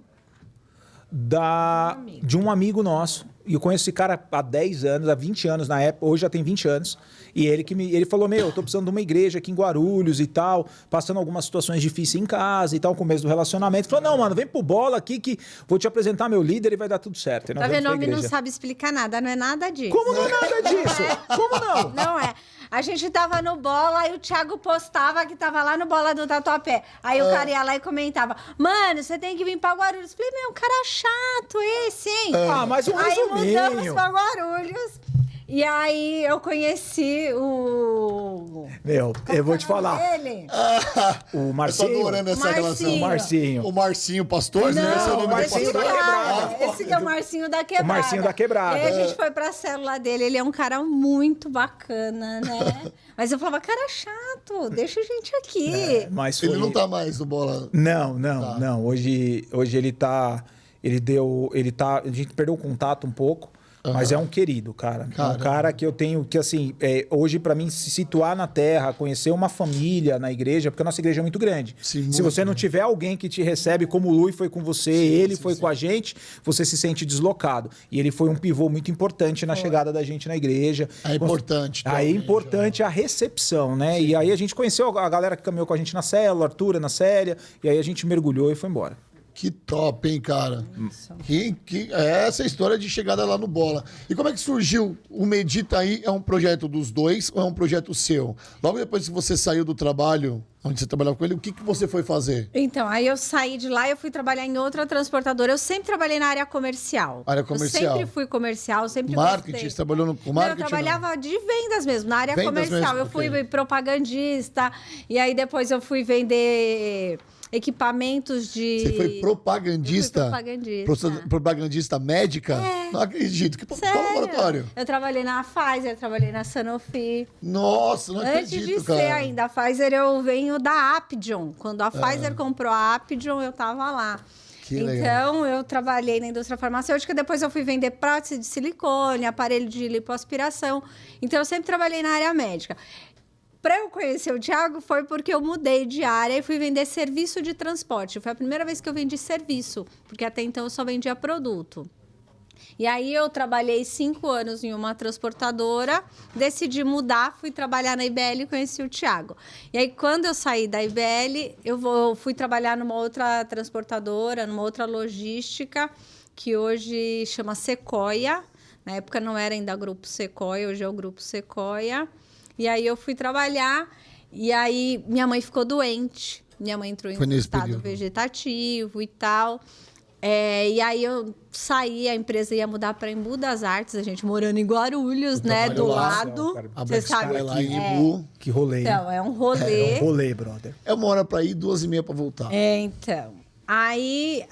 de um amigo nosso. E eu conheço esse cara há 10 anos, há 20 anos na época, hoje já tem 20 anos. E ele falou, eu tô precisando de uma igreja aqui em Guarulhos e tal, passando algumas situações difíceis em casa e tal, começo do relacionamento. Falou, não, mano, vem pro Bola aqui que vou te apresentar meu líder e vai dar tudo certo. E nós Tá viemos vendo? pra O homem não igreja. sabe explicar nada, não é nada disso. Como não é nada disso? Como não? Não é. A gente tava no Bola, aí o Thiago postava que tava lá no Bola do Tatuapé. Aí o cara ia lá e comentava, mano, você tem que vir pra Guarulhos. Falei, meu, cara chato esse, hein? Ah, mas um Aí mudamos resuminho. pra Guarulhos. E aí eu conheci o... Meu, eu vou te falar. Ele. O Eu tô Marcinho. adorando essa relação. O Marcinho. O Marcinho Pastor, né? Esse é o nome do Marcinho pastor. da Quebrada. Esse que é o Marcinho da Quebrada. O Marcinho da Quebrada. E aí a gente foi pra célula dele. Ele é um cara muito bacana, né? Mas eu falava, cara chato, deixa a gente aqui. Mas Ele foi- não tá mais no bola. Não. Hoje ele tá. A gente perdeu o contato um pouco. Mas é um querido, cara. É um cara que eu tenho que, assim, hoje pra mim se situar na terra, conhecer uma família na igreja, porque a nossa igreja é muito grande. Sim, se muito você não tiver alguém que te recebe, como o Lui foi com você, ele foi com a gente, você se sente deslocado. E ele foi um pivô muito importante na chegada da gente na igreja. É importante. Aí é importante a recepção, né? E aí a gente conheceu a galera que caminhou com a gente na célula, Arthur, na Célia, e aí a gente mergulhou e foi embora. Que top, hein, cara? É essa história de chegada lá no Bola. E como é que surgiu o Medita Aí? É um projeto dos dois ou é um projeto seu? Logo depois que você saiu do trabalho, onde você trabalhava com ele, o que você foi fazer? Então, aí eu saí de lá e eu fui trabalhar em outra transportadora. Eu sempre trabalhei na área comercial. Área comercial. Eu sempre fui comercial, sempre Marketing, gostei. você trabalhou com Não, marketing? eu trabalhava de vendas mesmo, na área Vendas comercial. mesmo, Eu fui ok. propagandista, e aí depois eu fui vender equipamentos de... Você foi propagandista? Eu fui propagandista. Propagandista médica? Não acredito. Qual laboratório? Eu trabalhei na Pfizer, trabalhei na Sanofi. Nossa, não Antes acredito, de cara. ser ainda a Pfizer, eu venho da Apdion. Quando a Pfizer comprou a Apdion, eu tava lá. Que legal. Então, eu trabalhei na indústria farmacêutica, depois eu fui vender prótese de silicone, aparelho de lipoaspiração. Então, eu sempre trabalhei na área médica. Para eu conhecer o Thiago foi porque eu mudei de área e fui vender serviço de transporte. Foi a primeira vez que eu vendi serviço, porque até então eu só vendia produto. E aí eu trabalhei 5 anos em uma transportadora, decidi mudar, fui trabalhar na IBL e conheci o Thiago. E aí quando eu saí da IBL, eu fui trabalhar numa outra transportadora, numa outra logística, que hoje chama Sequoia. Na época não era ainda Grupo Sequoia, hoje é o Grupo Sequoia. E aí eu fui trabalhar e aí minha mãe ficou doente. Minha mãe entrou em um estado vegetativo e tal. E aí eu saí, a empresa ia mudar para Embu das Artes, a gente morando em Guarulhos, né? Do lado. Você sabe lá em é. Embu. Que rolê. hein? Então, é um rolê. É um rolê, brother. É 1h pra ir, 2h30 pra voltar. Então. Aí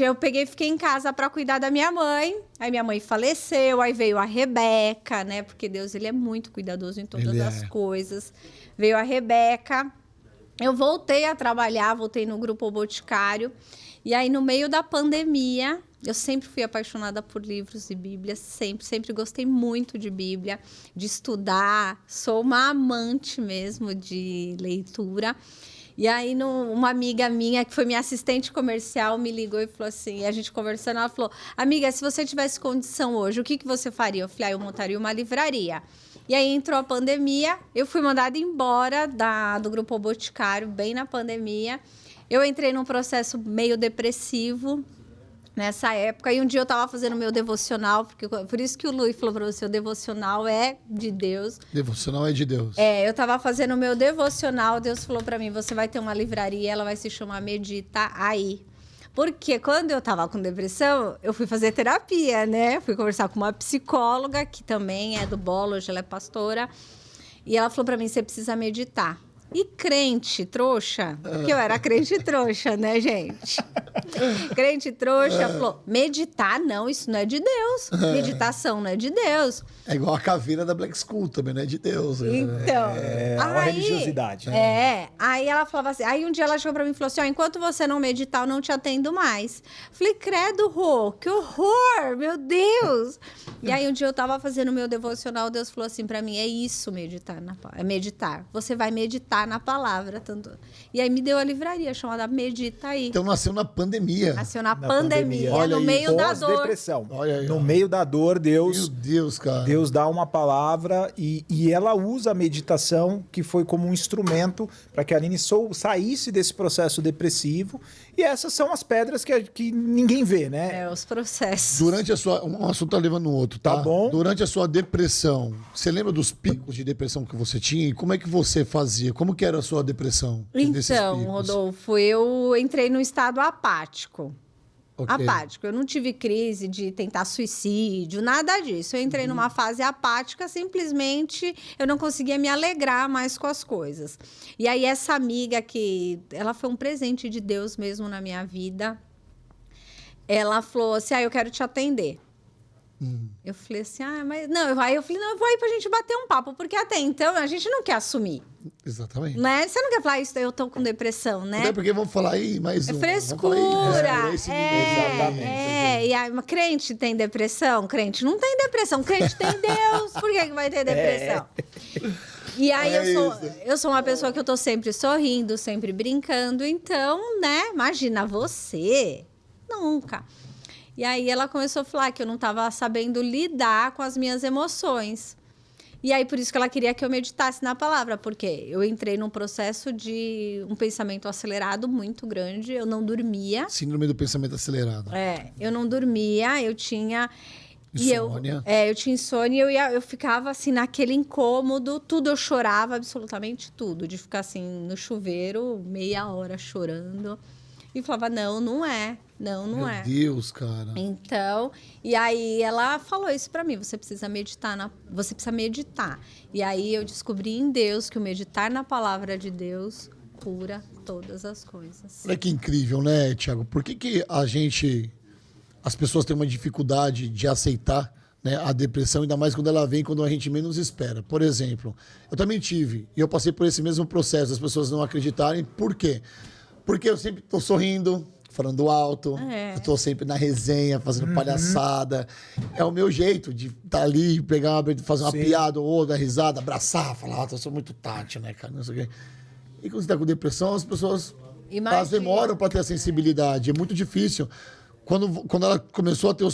eu peguei e fiquei em casa para cuidar da minha mãe. Aí minha mãe faleceu, aí veio a Rebeca, né? Porque Deus, ele é muito cuidadoso em todas as coisas. Veio a Rebeca. Eu voltei a trabalhar, voltei no Grupo Boticário. E aí, no meio da pandemia, eu sempre fui apaixonada por livros e Bíblia, sempre gostei muito de Bíblia, de estudar. Sou uma amante mesmo de leitura. E aí, uma amiga minha, que foi minha assistente comercial, me ligou e falou assim, a gente conversando, ela falou, amiga, se você tivesse condição hoje, o que você faria? Eu falei, eu montaria uma livraria. E aí entrou a pandemia, eu fui mandada embora do Grupo Boticário, bem na pandemia. Eu entrei num processo meio depressivo nessa época. E um dia eu estava fazendo meu devocional, por isso que o Luiz falou para você, o devocional é de Deus. Devocional é de Deus. Eu estava fazendo o meu devocional, Deus falou para mim, você vai ter uma livraria, ela vai se chamar Medita Aí. Porque quando eu estava com depressão, eu fui fazer terapia, né? Fui conversar com uma psicóloga, que também é do Bola, hoje ela é pastora. E ela falou para mim, você precisa meditar. E crente trouxa, porque eu era crente trouxa, né, gente? Crente trouxa falou, meditar não, isso não é de Deus. Meditação não é de Deus. É igual a caveira da Black School, também não é de Deus. Então, É uma religiosidade. Aí ela falava assim, aí um dia ela chegou pra mim e falou assim, enquanto você não meditar, eu não te atendo mais. Falei, credo, Rô, que horror, meu Deus. E aí um dia eu tava fazendo o meu devocional, Deus falou assim pra mim, é isso meditar, é meditar. Você vai meditar na palavra. E aí me deu a livraria chamada Medita Aí. Então nasceu na pandemia. Nasceu na pandemia. Olha no aí, meio da dor. Depressão. Olha aí, no meio da dor, Deus... Meu Deus, cara. Deus dá uma palavra e ela usa a meditação, que foi como um instrumento para que a Aline saísse desse processo depressivo. E essas são as pedras que ninguém vê, né? Os processos. Durante a sua... Um assunto tá levando o outro, tá? Tá bom. Durante a sua depressão, você lembra dos picos de depressão que você tinha? E como é que você fazia? Como que era a sua depressão? Então, Rodolfo, eu entrei num estado apático. Okay. Apático. Eu não tive crise de tentar suicídio, nada disso. Eu entrei numa fase apática, simplesmente eu não conseguia me alegrar mais com as coisas. E aí essa amiga ela foi um presente de Deus mesmo na minha vida. Ela falou assim, eu quero te atender. Eu falei assim, mas... Não, aí eu falei, não, eu vou aí pra gente bater um papo, porque até então a gente não quer assumir. Exatamente. Né? Você não quer falar isso, eu tô com depressão, né? Até porque vamos falar aí mais É um. frescura. E aí, uma crente tem depressão? Crente não tem depressão. Crente tem Deus. Por que vai ter depressão? E aí, eu sou uma pessoa que eu tô sempre sorrindo, sempre brincando. Então, né? Imagina você. Nunca. E aí, ela começou a falar que eu não tava sabendo lidar com as minhas emoções. E aí, por isso que ela queria que eu meditasse na palavra, porque eu entrei num processo de um pensamento acelerado muito grande, eu não dormia. Síndrome do pensamento acelerado. Eu não dormia, eu tinha... Insônia. Eu tinha insônia e eu ficava, assim, naquele incômodo, tudo eu chorava, absolutamente tudo, de ficar, assim, no chuveiro, meia hora chorando. E falava, não é. Não é. Meu Deus, cara. Então, e aí ela falou isso pra mim, você precisa meditar. E aí eu descobri em Deus que o meditar na palavra de Deus cura todas as coisas. Olha que incrível, né, Thiago? Por que as pessoas têm uma dificuldade de aceitar, né, a depressão, ainda mais quando ela vem quando a gente menos espera? Por exemplo, eu também tive, e eu passei por esse mesmo processo, as pessoas não acreditarem. Por quê? Porque eu sempre tô sorrindo, falando alto, eu tô sempre na resenha, fazendo palhaçada. É o meu jeito de estar ali, fazer uma piada ou outra, dar risada, abraçar, falar, eu sou muito Tati, né, cara? Não sei o quê. E quando você tá com depressão, as pessoas elas demoram para ter a sensibilidade. É muito difícil. Quando ela começou a ter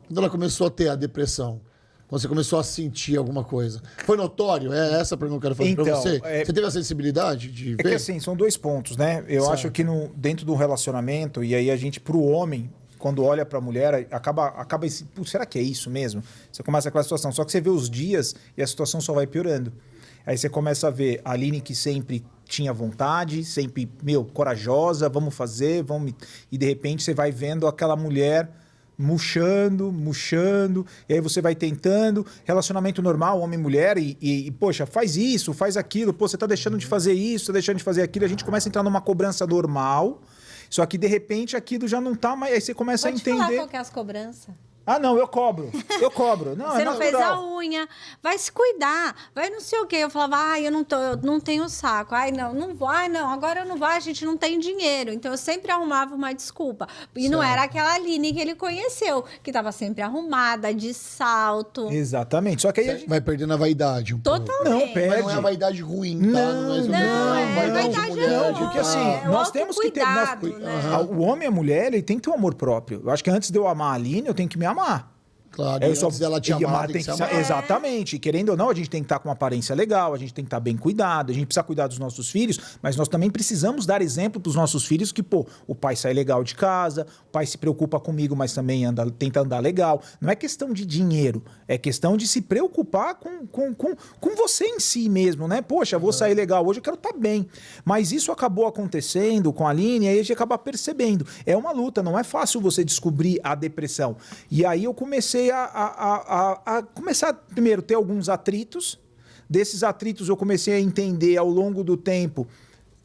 quando ela começou a ter a depressão, quando você começou a sentir alguma coisa, foi notório? É essa a pergunta que eu quero fazer pra você? Você teve a sensibilidade de ver? É que assim, são dois pontos, né? Eu acho que dentro do relacionamento, e aí a gente, pro homem, quando olha pra mulher, acaba será que é isso mesmo? Você começa aquela situação, só que você vê os dias e a situação só vai piorando. Aí você começa a ver a Aline que sempre tinha vontade, sempre, corajosa, vamos fazer, e de repente você vai vendo aquela mulher murchando, e aí você vai tentando, relacionamento normal, homem e mulher, e poxa, faz isso, faz aquilo, você tá deixando de fazer isso, tá deixando de fazer aquilo, a gente começa a entrar numa cobrança normal, só que de repente aquilo já não tá mais, aí você começa a entender... Pode falar qual que é as cobranças? Ah, não, eu cobro. Não, Você é não fez natural. a unha, vai se cuidar, vai não sei o quê. Eu falava, ai, eu não tenho saco. Ai, não vou, agora eu não vou, a gente não tem dinheiro. Então eu sempre arrumava uma desculpa. E não era aquela Aline que ele conheceu, que estava sempre arrumada, de salto. Exatamente. Só que aí a gente... Vai perdendo a vaidade um pouco. Totalmente. Não, Mas perde. não é a vaidade ruim, tá? Não, é vaidade não, não. porque assim, É o nós temos que ter... autocuidado, né? O homem e a mulher, ele tem que ter um amor próprio. Eu acho que antes de eu amar a Aline, eu tenho que me amar. Claro, Eu e antes dela te amar, tem que se amar. Exatamente. Querendo ou não, a gente tem que estar com uma aparência legal, a gente tem que estar bem cuidado, a gente precisa cuidar dos nossos filhos, mas nós também precisamos dar exemplo para os nossos filhos que, pô, o pai sai legal de casa, o pai se preocupa comigo, mas também tenta andar legal. Não é questão de dinheiro, é questão de se preocupar com você em si mesmo, né? Poxa, vou sair legal hoje, eu quero estar bem. Mas isso acabou acontecendo com a Aline, e aí a gente acaba percebendo. É uma luta, não é fácil você descobrir a depressão. E aí eu comecei a começar, primeiro, ter alguns atritos. Desses atritos eu comecei a entender ao longo do tempo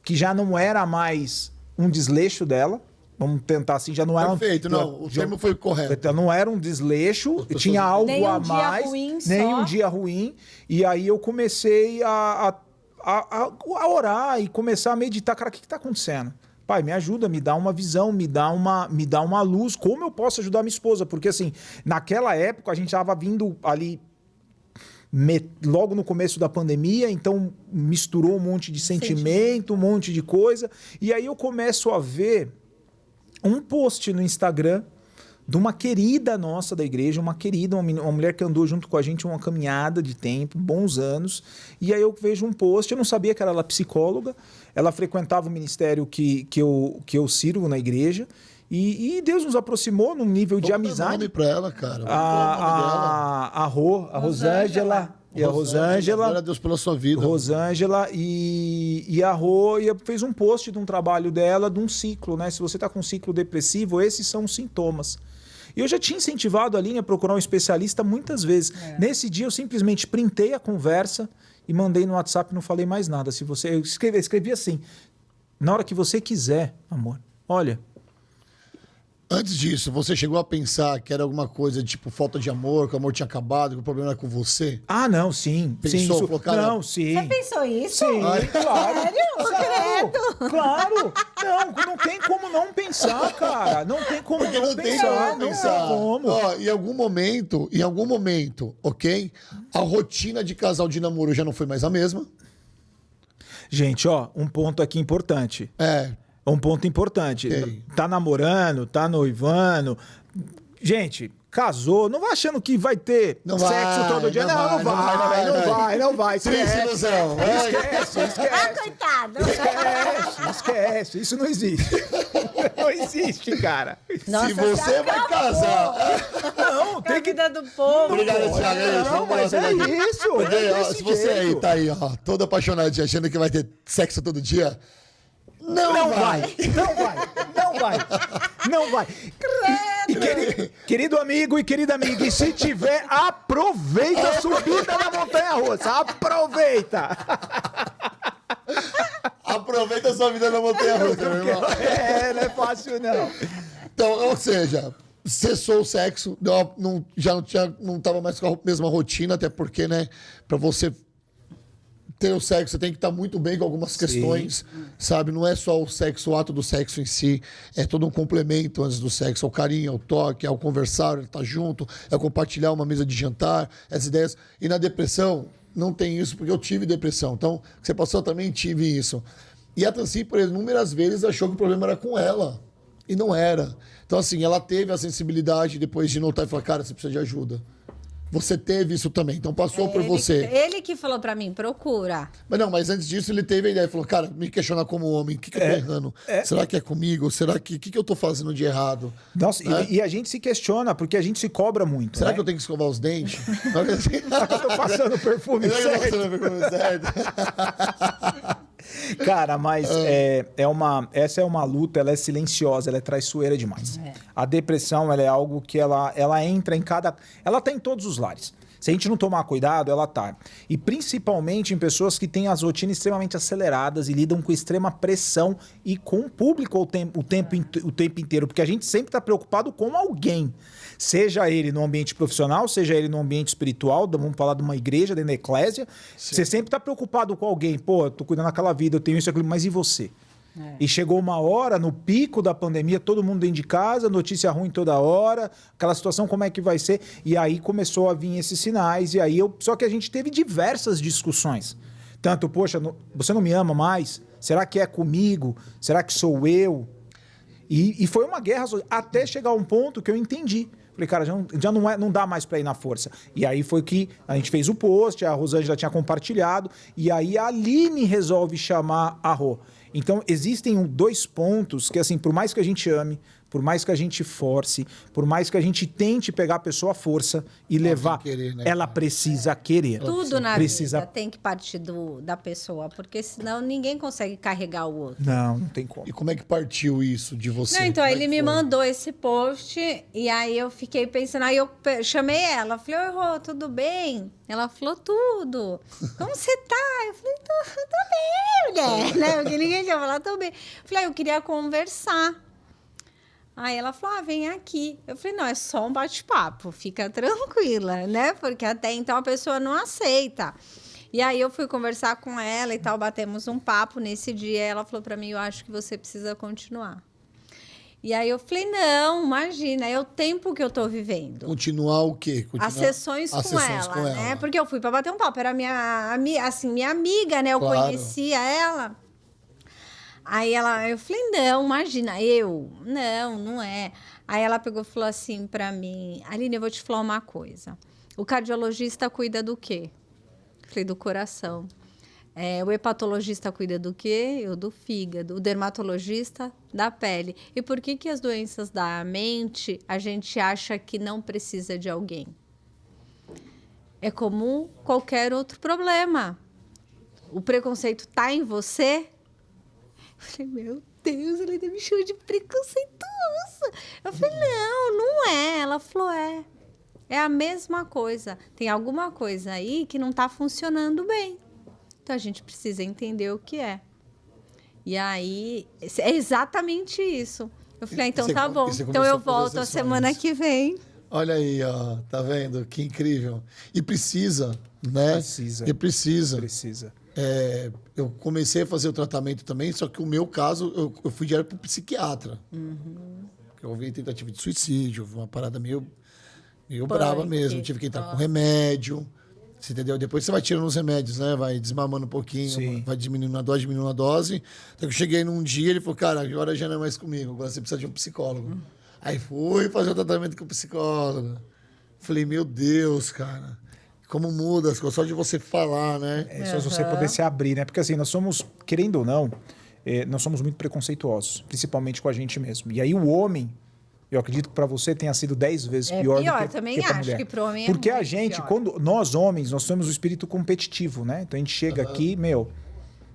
que já não era mais um desleixo dela. Vamos tentar assim, já não era... Perfeito, não, o termo foi correto. Não era um desleixo, tinha algo nem a um dia mais. ruim nem só. um dia ruim. E aí eu comecei a orar e começar a meditar. Cara, o que está acontecendo? Pai, me ajuda, me dá uma visão, me dá uma luz. Como eu posso ajudar minha esposa? Porque, assim, naquela época a gente estava vindo ali logo no começo da pandemia, então misturou um monte de sentimento, um monte de coisa. E aí eu começo a ver um post no Instagram de uma querida nossa da igreja, uma mulher que andou junto com a gente uma caminhada de tempo, bons anos, e aí eu vejo um post, eu não sabia que ela era psicóloga, ela frequentava o ministério que eu sirvo na igreja, e Deus nos aproximou num nível de amizade. Vamos dar nome pra ela, cara. Vamos dar o nome dela. A Rosângela. E a Rosângela. Glória a Deus pela sua vida. Rosângela e a Rô fez um post de um trabalho dela, de um ciclo, né? Se você está com um ciclo depressivo, esses são os sintomas. E eu já tinha incentivado a Aline a procurar um especialista muitas vezes. Nesse dia eu simplesmente printei a conversa e mandei no WhatsApp e não falei mais nada. Eu escrevi assim, na hora que você quiser, amor, olha... Antes disso, você chegou a pensar que era alguma coisa tipo falta de amor, que o amor tinha acabado, que o problema era com você? Ah, não, sim. Pensou, sim, isso, falou, cara, não, sim. Você pensou isso? Sim, claro. Sério? Claro. Não tem como não pensar, cara. Não tem como Porque não tem pensar. como pensar. Não tem como. Ó, em algum momento, ok? A rotina de casal de namoro já não foi mais a mesma. Gente, ó, um ponto aqui importante. É. Um ponto importante. Ok. Tá namorando, tá noivando. Gente, casou. Não vai achando que vai ter Não sexo vai, todo dia. Não vai. Triste Esquece. ilusão. Ah, coitado. Esquece. Isso não existe. Não existe, cara. Nossa, Se você vai casar... Não, Tem que dar do povo. Obrigado, Thiago. É isso, Não, vamos mas lá, é Thiago. isso. Porque, É ó, desse se você aí jeito. tá aí, ó, todo apaixonado, achando que vai ter sexo todo dia, não vai. Não vai. Querido amigo e querida amiga, e se tiver, aproveita a subida da montanha-russa. Aproveita. Aproveita a sua vida na montanha-russa, meu irmão. Não é fácil, não. Então, ou seja, cessou o sexo, não tava mais com a mesma rotina, até porque, né, pra você ter o sexo, você tem que estar muito bem com algumas questões, sabe? Não é só o sexo, o ato do sexo em si, é todo um complemento antes do sexo, é o carinho, é o toque, é o conversar, é estar junto, é compartilhar uma mesa de jantar, essas ideias. E na depressão, não tem isso, porque eu tive depressão. Então, você passou, eu também tive isso. E a Tancy, por inúmeras vezes, achou que o problema era com ela. E não era. Então, assim, ela teve a sensibilidade depois de notar e falar, cara, você precisa de ajuda. Você teve isso também, então passou por você. Ele que falou pra mim, procura. Mas antes disso ele teve a ideia, falou, cara, me questionar como homem, o que eu tô errando? Será que é comigo? Será que o que eu tô fazendo de errado? Nossa, e a gente se questiona, porque a gente se cobra muito. Será né? que eu tenho que escovar os dentes? Será que eu tô passando perfume Será que eu tô certo? passando perfume certo? Cara, mas essa é uma luta, ela é silenciosa, ela é traiçoeira demais. A depressão, ela é algo que ela entra em cada... Ela tá em todos os lares. Se a gente não tomar cuidado, ela tá. E principalmente em pessoas que têm as rotinas extremamente aceleradas e lidam com extrema pressão e com o público o tempo inteiro. Porque a gente sempre está preocupado com alguém. Seja ele no ambiente profissional, seja ele no ambiente espiritual, vamos falar de uma igreja, dentro da eclésia. Sim. Você sempre está preocupado com alguém. Pô, eu tô cuidando daquela vida, eu tenho isso, aquilo, mas e você? E chegou uma hora, no pico da pandemia, todo mundo dentro de casa, notícia ruim toda hora, aquela situação, como é que vai ser? E aí começou a vir esses sinais, e aí só que a gente teve diversas discussões. Tanto, poxa, você não me ama mais? Será que é comigo? Será que sou eu? E foi uma guerra, até chegar a um ponto que eu entendi. Falei, cara, já não dá mais pra ir na força. E aí foi que a gente fez o post, a Rosângela tinha compartilhado, e aí a Aline resolve chamar a Rô. Então, existem 2 pontos que, assim, por mais que a gente ame, por mais que a gente force, por mais que a gente tente pegar a pessoa à força e levar, querer, né? ela precisa querer. Tudo na vida tem que partir da pessoa, porque senão ninguém consegue carregar o outro. Não tem como. E como é que partiu isso de você? Não, então, ele me mandou esse post e aí eu fiquei pensando, aí eu chamei ela, falei, oi, Rô, tudo bem? Ela falou, tudo. Como você tá? Eu falei, tô bem, mulher, né? Porque ninguém tinha falado, tô bem. Eu falei, eu queria conversar. Aí ela falou, vem aqui. Eu falei, não, é só um bate-papo, fica tranquila, né? Porque até então a pessoa não aceita. E aí eu fui conversar com ela e tal, batemos um papo nesse dia. Ela falou pra mim, eu acho que você precisa continuar. E aí eu falei, não, imagina, é o tempo que eu tô vivendo. Continuar o quê? As sessões com ela, né? Porque eu fui pra bater um papo, era minha amiga, né? Eu conhecia ela. Aí eu falei, não, imagina, não é. Aí ela pegou e falou assim pra mim, Aline, eu vou te falar uma coisa. O cardiologista cuida do quê? Eu falei, do coração. O hepatologista cuida do quê? Eu do fígado. O dermatologista da pele. E por que as doenças da mente a gente acha que não precisa de alguém? É como qualquer outro problema. O preconceito tá em você? Eu falei, meu Deus, ele me chamou de preconceituosa. Eu falei, não é. Ela falou, é a mesma coisa. Tem alguma coisa aí que não tá funcionando bem. Então, a gente precisa entender o que é. E aí, é exatamente isso. Eu falei, então tá bom. Então, eu volto a semana que vem. Olha aí, ó. Tá vendo? Que incrível. E precisa, né? Precisa. E precisa. Precisa. Eu comecei a fazer o tratamento também, só que o meu caso, eu fui direto pro psiquiatra. Porque eu ouvi tentativa de suicídio, uma parada meio brava mesmo. Tive que entrar com remédio. Você entendeu? Depois você vai tirando os remédios, né? Vai desmamando um pouquinho, Sim. vai diminuindo a dose. Então eu cheguei num dia, ele falou, cara, agora já não é mais comigo, agora você precisa de um psicólogo. Aí fui fazer o tratamento com o psicólogo. Falei, meu Deus, cara, como muda as coisas, só de você falar, né? Só você poder se abrir, né? Porque assim, nós somos, querendo ou não, nós somos muito preconceituosos, principalmente com a gente mesmo. E aí o homem, eu acredito que para você tenha sido 10 vezes pior do que também pra acho mulher. que pro homem Porque muito a gente, pior. quando nós homens, nós temos o espírito competitivo, né? Então a gente chega aqui,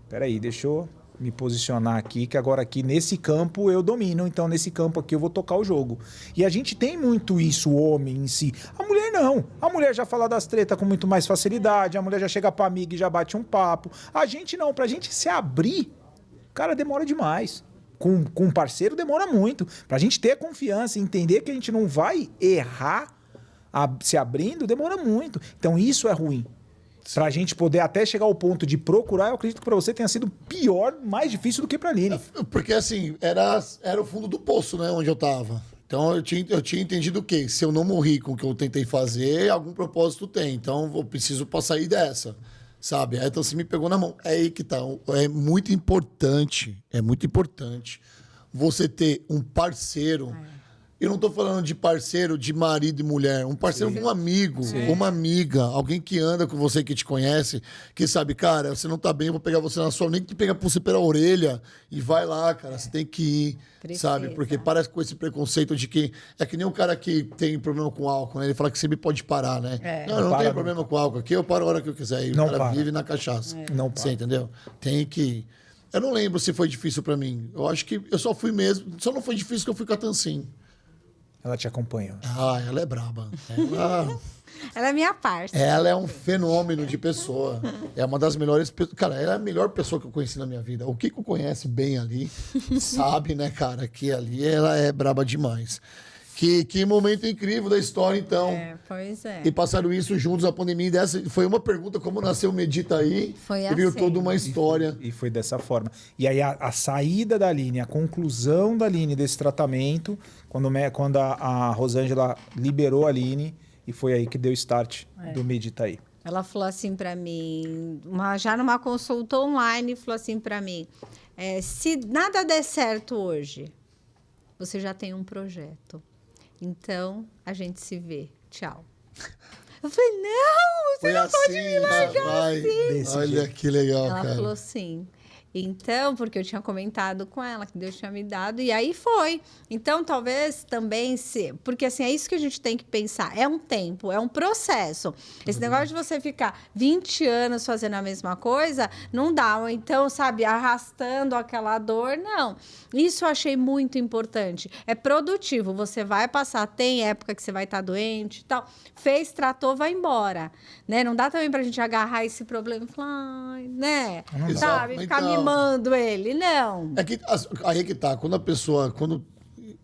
peraí, deixa eu me posicionar aqui, que agora aqui nesse campo eu domino, então nesse campo aqui eu vou tocar o jogo. E a gente tem muito isso, o homem em si. A mulher não. A mulher já fala das tretas com muito mais facilidade, a mulher já chega pra amiga e já bate um papo. A gente não, pra gente se abrir, cara, demora demais. Com um parceiro demora muito. Pra gente ter confiança e entender que a gente não vai errar se abrindo, demora muito. Então isso é ruim. Pra gente poder até chegar ao ponto de procurar, eu acredito que pra você tenha sido pior, mais difícil do que pra Aline. Porque assim, era o fundo do poço, né? Onde eu tava. Então eu tinha entendido o quê? Se eu não morri com o que eu tentei fazer, algum propósito tem. Então eu preciso pra sair dessa. Sabe? Aí, então você me pegou na mão. É aí que tá. É muito importante você ter um parceiro. Eu não tô falando de parceiro de marido e mulher. Um parceiro, um amigo, uma amiga, alguém que anda com você, que te conhece, que sabe, cara, você não tá bem, eu vou pegar você na sua, nem que pegar você pela orelha e vai lá, cara, você tem que ir, sabe? Porque parece com esse preconceito de que é que nem um cara que tem problema com álcool, né? Ele fala que sempre pode parar, né? Não tenho problema com álcool aqui, eu paro a hora que eu quiser. E o cara vive na cachaça. Não para. Você entendeu? Tem que ir. Eu não lembro se foi difícil pra mim. Eu acho que eu só fui mesmo. Só não foi difícil que eu fui com a Tancinho. Ela te acompanha. Ela é braba. Ela é minha parça. Ela é um fenômeno de pessoa. É uma das melhores pessoas. Cara, ela é a melhor pessoa que eu conheci na minha vida. O Kiko conhece bem ali, sabe, né, cara, que ali ela é braba demais. Que momento incrível da história, então. Pois é. E passaram isso juntos na pandemia. Dessa, foi uma pergunta, como nasceu o Medita aí? Foi e viu assim. toda uma história. E foi dessa forma. E aí a saída da Aline, a conclusão da Aline desse tratamento, quando a Rosângela liberou a Aline, e foi aí que deu start do Medita aí. Ela falou assim pra mim, já numa consulta online, falou assim pra mim, se nada der certo hoje, você já tem um projeto. Então, a gente se vê. Tchau. Eu falei, não, você Foi não assim, pode me largar vai. Desse Olha jeito. que legal, Ela cara. falou sim. Então, porque eu tinha comentado com ela que Deus tinha me dado, e aí foi. Então, talvez também porque assim, é isso que a gente tem que pensar. É um tempo, é um processo. Esse negócio de você ficar 20 anos fazendo a mesma coisa, não dá. Ou então, sabe, arrastando aquela dor, não. Isso eu achei muito importante. É produtivo, você vai passar, tem época que você vai estar doente e tal. Fez, tratou, vai embora. Né? Não dá também pra gente agarrar esse problema e falar, ai, né? Não dá. Sabe, Exato. ficar Então- mimando ele. Não. É que, aí é que tá, quando a pessoa,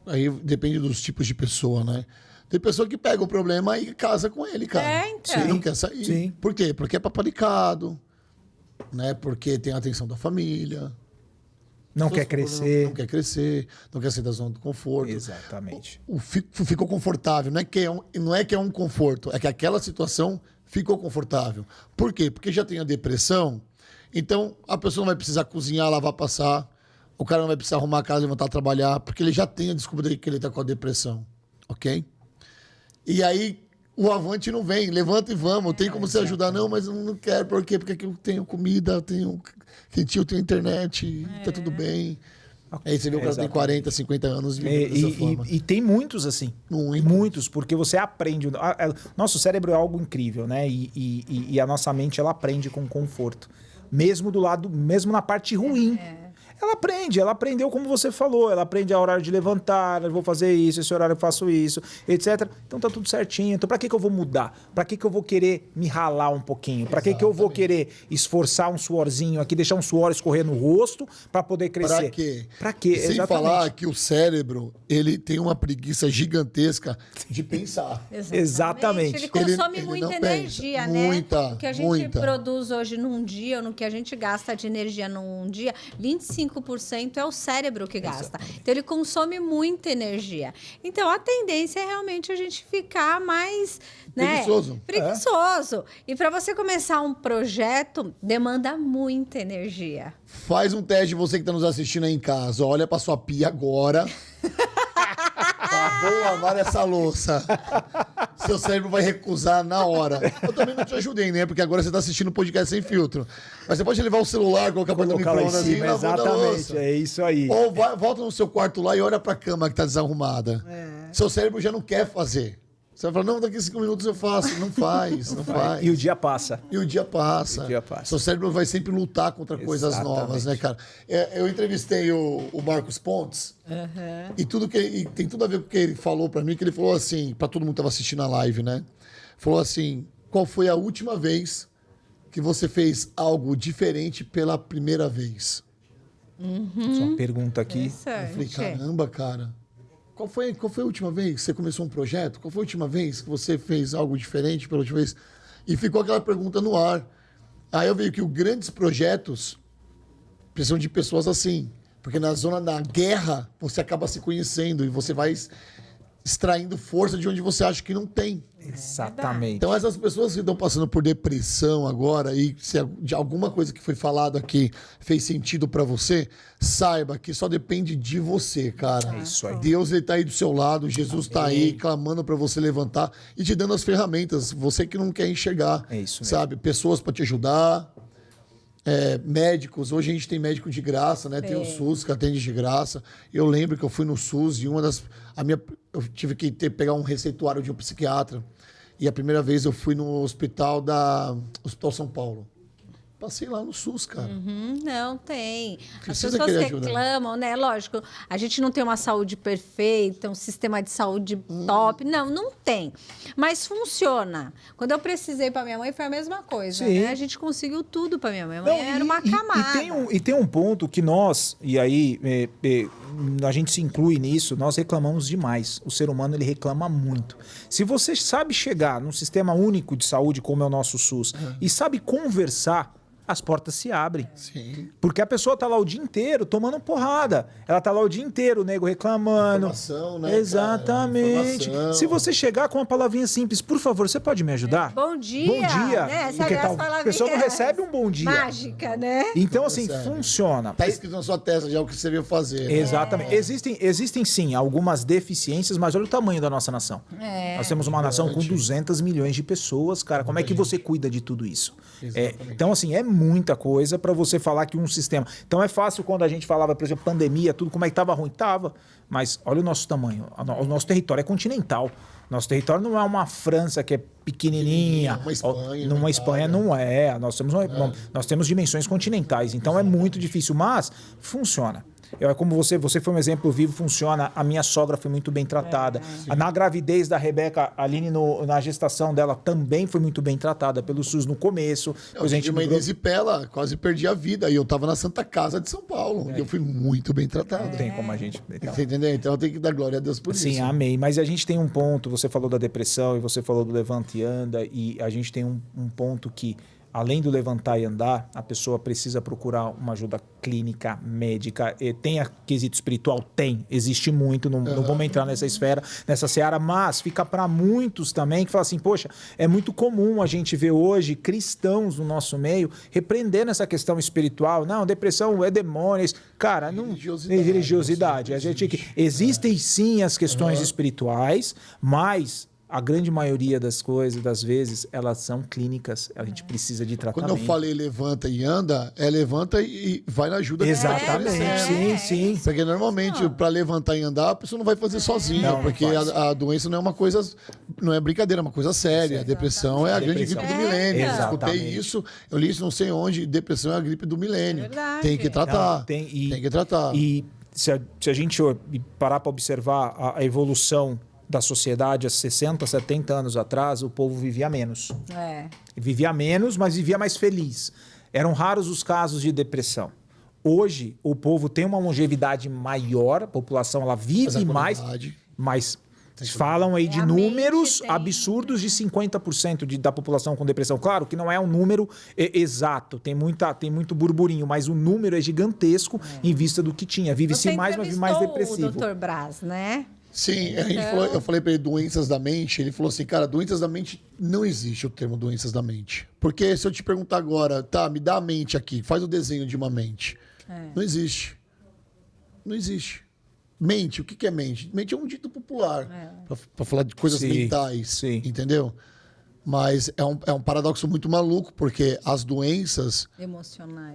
aí depende dos tipos de pessoa, né? Tem pessoa que pega o problema e casa com ele, cara. Então. E não quer sair. Sim. Por quê? Porque é paparicado, né? Porque tem a atenção da família. Não quer crescer. Não quer crescer, não quer sair da zona do conforto. Exatamente. Ficou confortável. Não é que é um conforto, é que aquela situação ficou confortável. Por quê? Porque já tem a depressão, então a pessoa não vai precisar cozinhar, lavar, passar, o cara não vai precisar arrumar a casa, levantar, trabalhar, porque ele já tem a desculpa de que ele está com a depressão, ok? E aí o avante não vem, levanta e vamos, tem como você ajudar? Não, mas eu não quero, por quê? Porque aqui eu tenho comida, eu tenho quentinho, eu tenho internet, tá tudo bem. Aí você vê o cara tem Exatamente. 40, 50 anos e vive dessa forma. E tem muitos assim. Muito. Muitos, porque você aprende. Nosso cérebro é algo incrível, né? E a nossa mente, ela aprende com conforto. Mesmo mesmo na parte ruim. Ela aprendeu como você falou, ela aprende a horário de levantar, eu vou fazer isso, esse horário eu faço isso, etc. Então tá tudo certinho. Então pra que eu vou mudar? Pra que eu vou querer me ralar um pouquinho? Pra que eu vou querer esforçar um suorzinho aqui, deixar um suor escorrer no rosto pra poder crescer? Pra quê? Pra quê? Sem Exatamente. falar que o cérebro, ele tem uma preguiça gigantesca de pensar. Exatamente. Ele consome Ele muita não energia, pensa. né? Muita, O que a gente muita. produz hoje num dia, ou no que a gente gasta de energia num dia, 25% é o cérebro que gasta. Então, ele consome muita energia. Então, a tendência é realmente a gente ficar mais... Né? Preguiçoso. Preguiçoso. E para você começar um projeto, demanda muita energia. Faz um teste, você que está nos assistindo aí em casa. Olha para sua pia agora. Vou lavar essa louça. Seu cérebro vai recusar na hora. Eu também não te ajudei, né? Porque agora você está assistindo o podcast sem filtro. Mas você pode levar o celular, colocar para no Colocar lá em micro-ondas e cima, lavando a exatamente. louça. É isso aí. Ou volta no seu quarto lá e olha para a cama que está desarrumada. Seu cérebro já não quer fazer. Você vai falar, não, daqui a 5 minutos eu faço. Não faz, não faz. E o dia passa. E o dia passa. E o dia passa. Seu cérebro vai sempre lutar contra coisas Exatamente. novas, né, cara? Eu entrevistei o Marcos Pontes e tem tudo a ver com o que ele falou pra mim, que ele falou assim, pra todo mundo que tava assistindo a live, né? Falou assim, qual foi a última vez que você fez algo diferente pela primeira vez? Só uma pergunta aqui. Eu falei, Interessante. caramba, cara. Qual foi a última vez que você começou um projeto? Qual foi a última vez que você fez algo diferente pela última vez? E ficou aquela pergunta no ar. Aí eu vi que os grandes projetos precisam de pessoas assim. Porque na zona da guerra, você acaba se conhecendo e você vai extraindo força de onde você acha que não tem. Exatamente. Então, essas pessoas que estão passando por depressão agora e se de alguma coisa que foi falado aqui fez sentido pra você, saiba que só depende de você, cara. É isso aí. Deus, ele tá aí do seu lado, Jesus tá aí clamando pra você levantar e te dando as ferramentas, você que não quer enxergar. É isso mesmo. Sabe? Pessoas pra te ajudar, médicos. Hoje a gente tem médico de graça, né? Tem o SUS que atende de graça. Eu lembro que eu fui no SUS e eu tive que pegar um receituário de um psiquiatra. E a primeira vez eu fui no Hospital São Paulo. Passei lá no SUS, cara. Não tem. As Precisa pessoas querer ajuda. reclamam, né? Lógico, a gente não tem uma saúde perfeita, um sistema de saúde top. Não tem. Mas funciona. Quando eu precisei para minha mãe, foi a mesma coisa. Sim. Né? A gente conseguiu tudo para minha mãe. Minha mãe Não, era uma camada. E tem um ponto que nós, e aí a gente se inclui nisso, nós reclamamos demais. O ser humano, ele reclama muito. Se você sabe chegar num sistema único de saúde, como é o nosso SUS, e sabe conversar, as portas se abrem. Sim. Porque a pessoa tá lá o dia inteiro tomando porrada. Ela tá lá o dia inteiro, o nego reclamando. Informação, né, Exatamente. cara? Informação. Se você chegar com uma palavrinha simples, por favor, você pode me ajudar? Bom dia. Bom dia. Né? E Sabe que as tal? A pessoa não palavrinhas recebe um bom dia. Mágica, né? Então, assim, Recebe. funciona. Tá escrito na sua testa já o que você veio fazer. né? Exatamente. Existem sim algumas deficiências, mas olha o tamanho da nossa nação. Nós temos uma nação com 200 milhões de pessoas, cara. Como é que você cuida de tudo isso? Então, assim, é muita coisa para você falar que um sistema... Então é fácil quando a gente falava, por exemplo, pandemia, tudo, como é que tava ruim? Tava. Mas olha o nosso tamanho. O nosso território é continental. Nosso território não é uma França que é pequenininha. Uma Espanha, Numa uma Espanha Itália. não é. Nós temos dimensões continentais. Então é muito difícil, mas funciona. Como você foi um exemplo vivo, funciona. A minha sogra foi muito bem tratada. Na gravidez da Rebeca, a Aline, na gestação dela, também foi muito bem tratada pelo SUS no começo. Eu tive uma erisipela, quase perdi a vida. E eu tava na Santa Casa de São Paulo. E eu fui muito bem tratado. Não tem como a gente... Então, Você entendeu? Então eu tenho que dar glória a Deus por sim, isso. amei. Mas a gente tem um ponto, você falou da depressão e você falou do levanta e anda, e a gente tem um ponto que, além do levantar e andar, a pessoa precisa procurar uma ajuda clínica, médica. Tem a quesito espiritual? Tem. Existe muito. Não vamos entrar nessa esfera, nessa seara, mas fica para muitos também que falam assim, poxa, é muito comum a gente ver hoje cristãos no nosso meio repreendendo essa questão espiritual. Não, depressão é demônios. Cara, não... Religiosidade. Existem sim as questões espirituais, mas... A grande maioria das coisas, das vezes, elas são clínicas. A gente precisa de tratamento. Quando eu falei levanta e anda, levanta e vai na ajuda. Exatamente, sim. Porque normalmente, para levantar e andar, a pessoa não vai fazer sozinha. Não, porque não a doença não é uma coisa, não é brincadeira, é uma coisa séria. A depressão é a grande gripe do milênio. Eu escutei isso, eu li isso não sei onde, depressão é a gripe do milênio. Verdade. Tem que tratar. Não, tem que tratar. E se a gente parar para observar a evolução da sociedade há 60, 70 anos atrás, o povo vivia menos. Vivia menos, mas vivia mais feliz. Eram raros os casos de depressão. Hoje, o povo tem uma longevidade maior, a população ela vive mais, mas falam aí de números absurdos de 50% da população com depressão. Claro que não é um número exato, tem muito burburinho, mas o número é gigantesco em vista do que tinha. Vive-se mais, mas vive mais depressivo. O Dr. Braz, né? Sim, eu falei pra ele doenças da mente, ele falou assim, cara, doenças da mente, não existe o termo doenças da mente. Porque se eu te perguntar agora, tá, me dá a mente aqui, faz o desenho de uma mente. Não existe. Não existe. Mente, o que é mente? Mente é um dito popular, pra falar de coisas mentais, entendeu? Mas é um paradoxo muito maluco, porque as doenças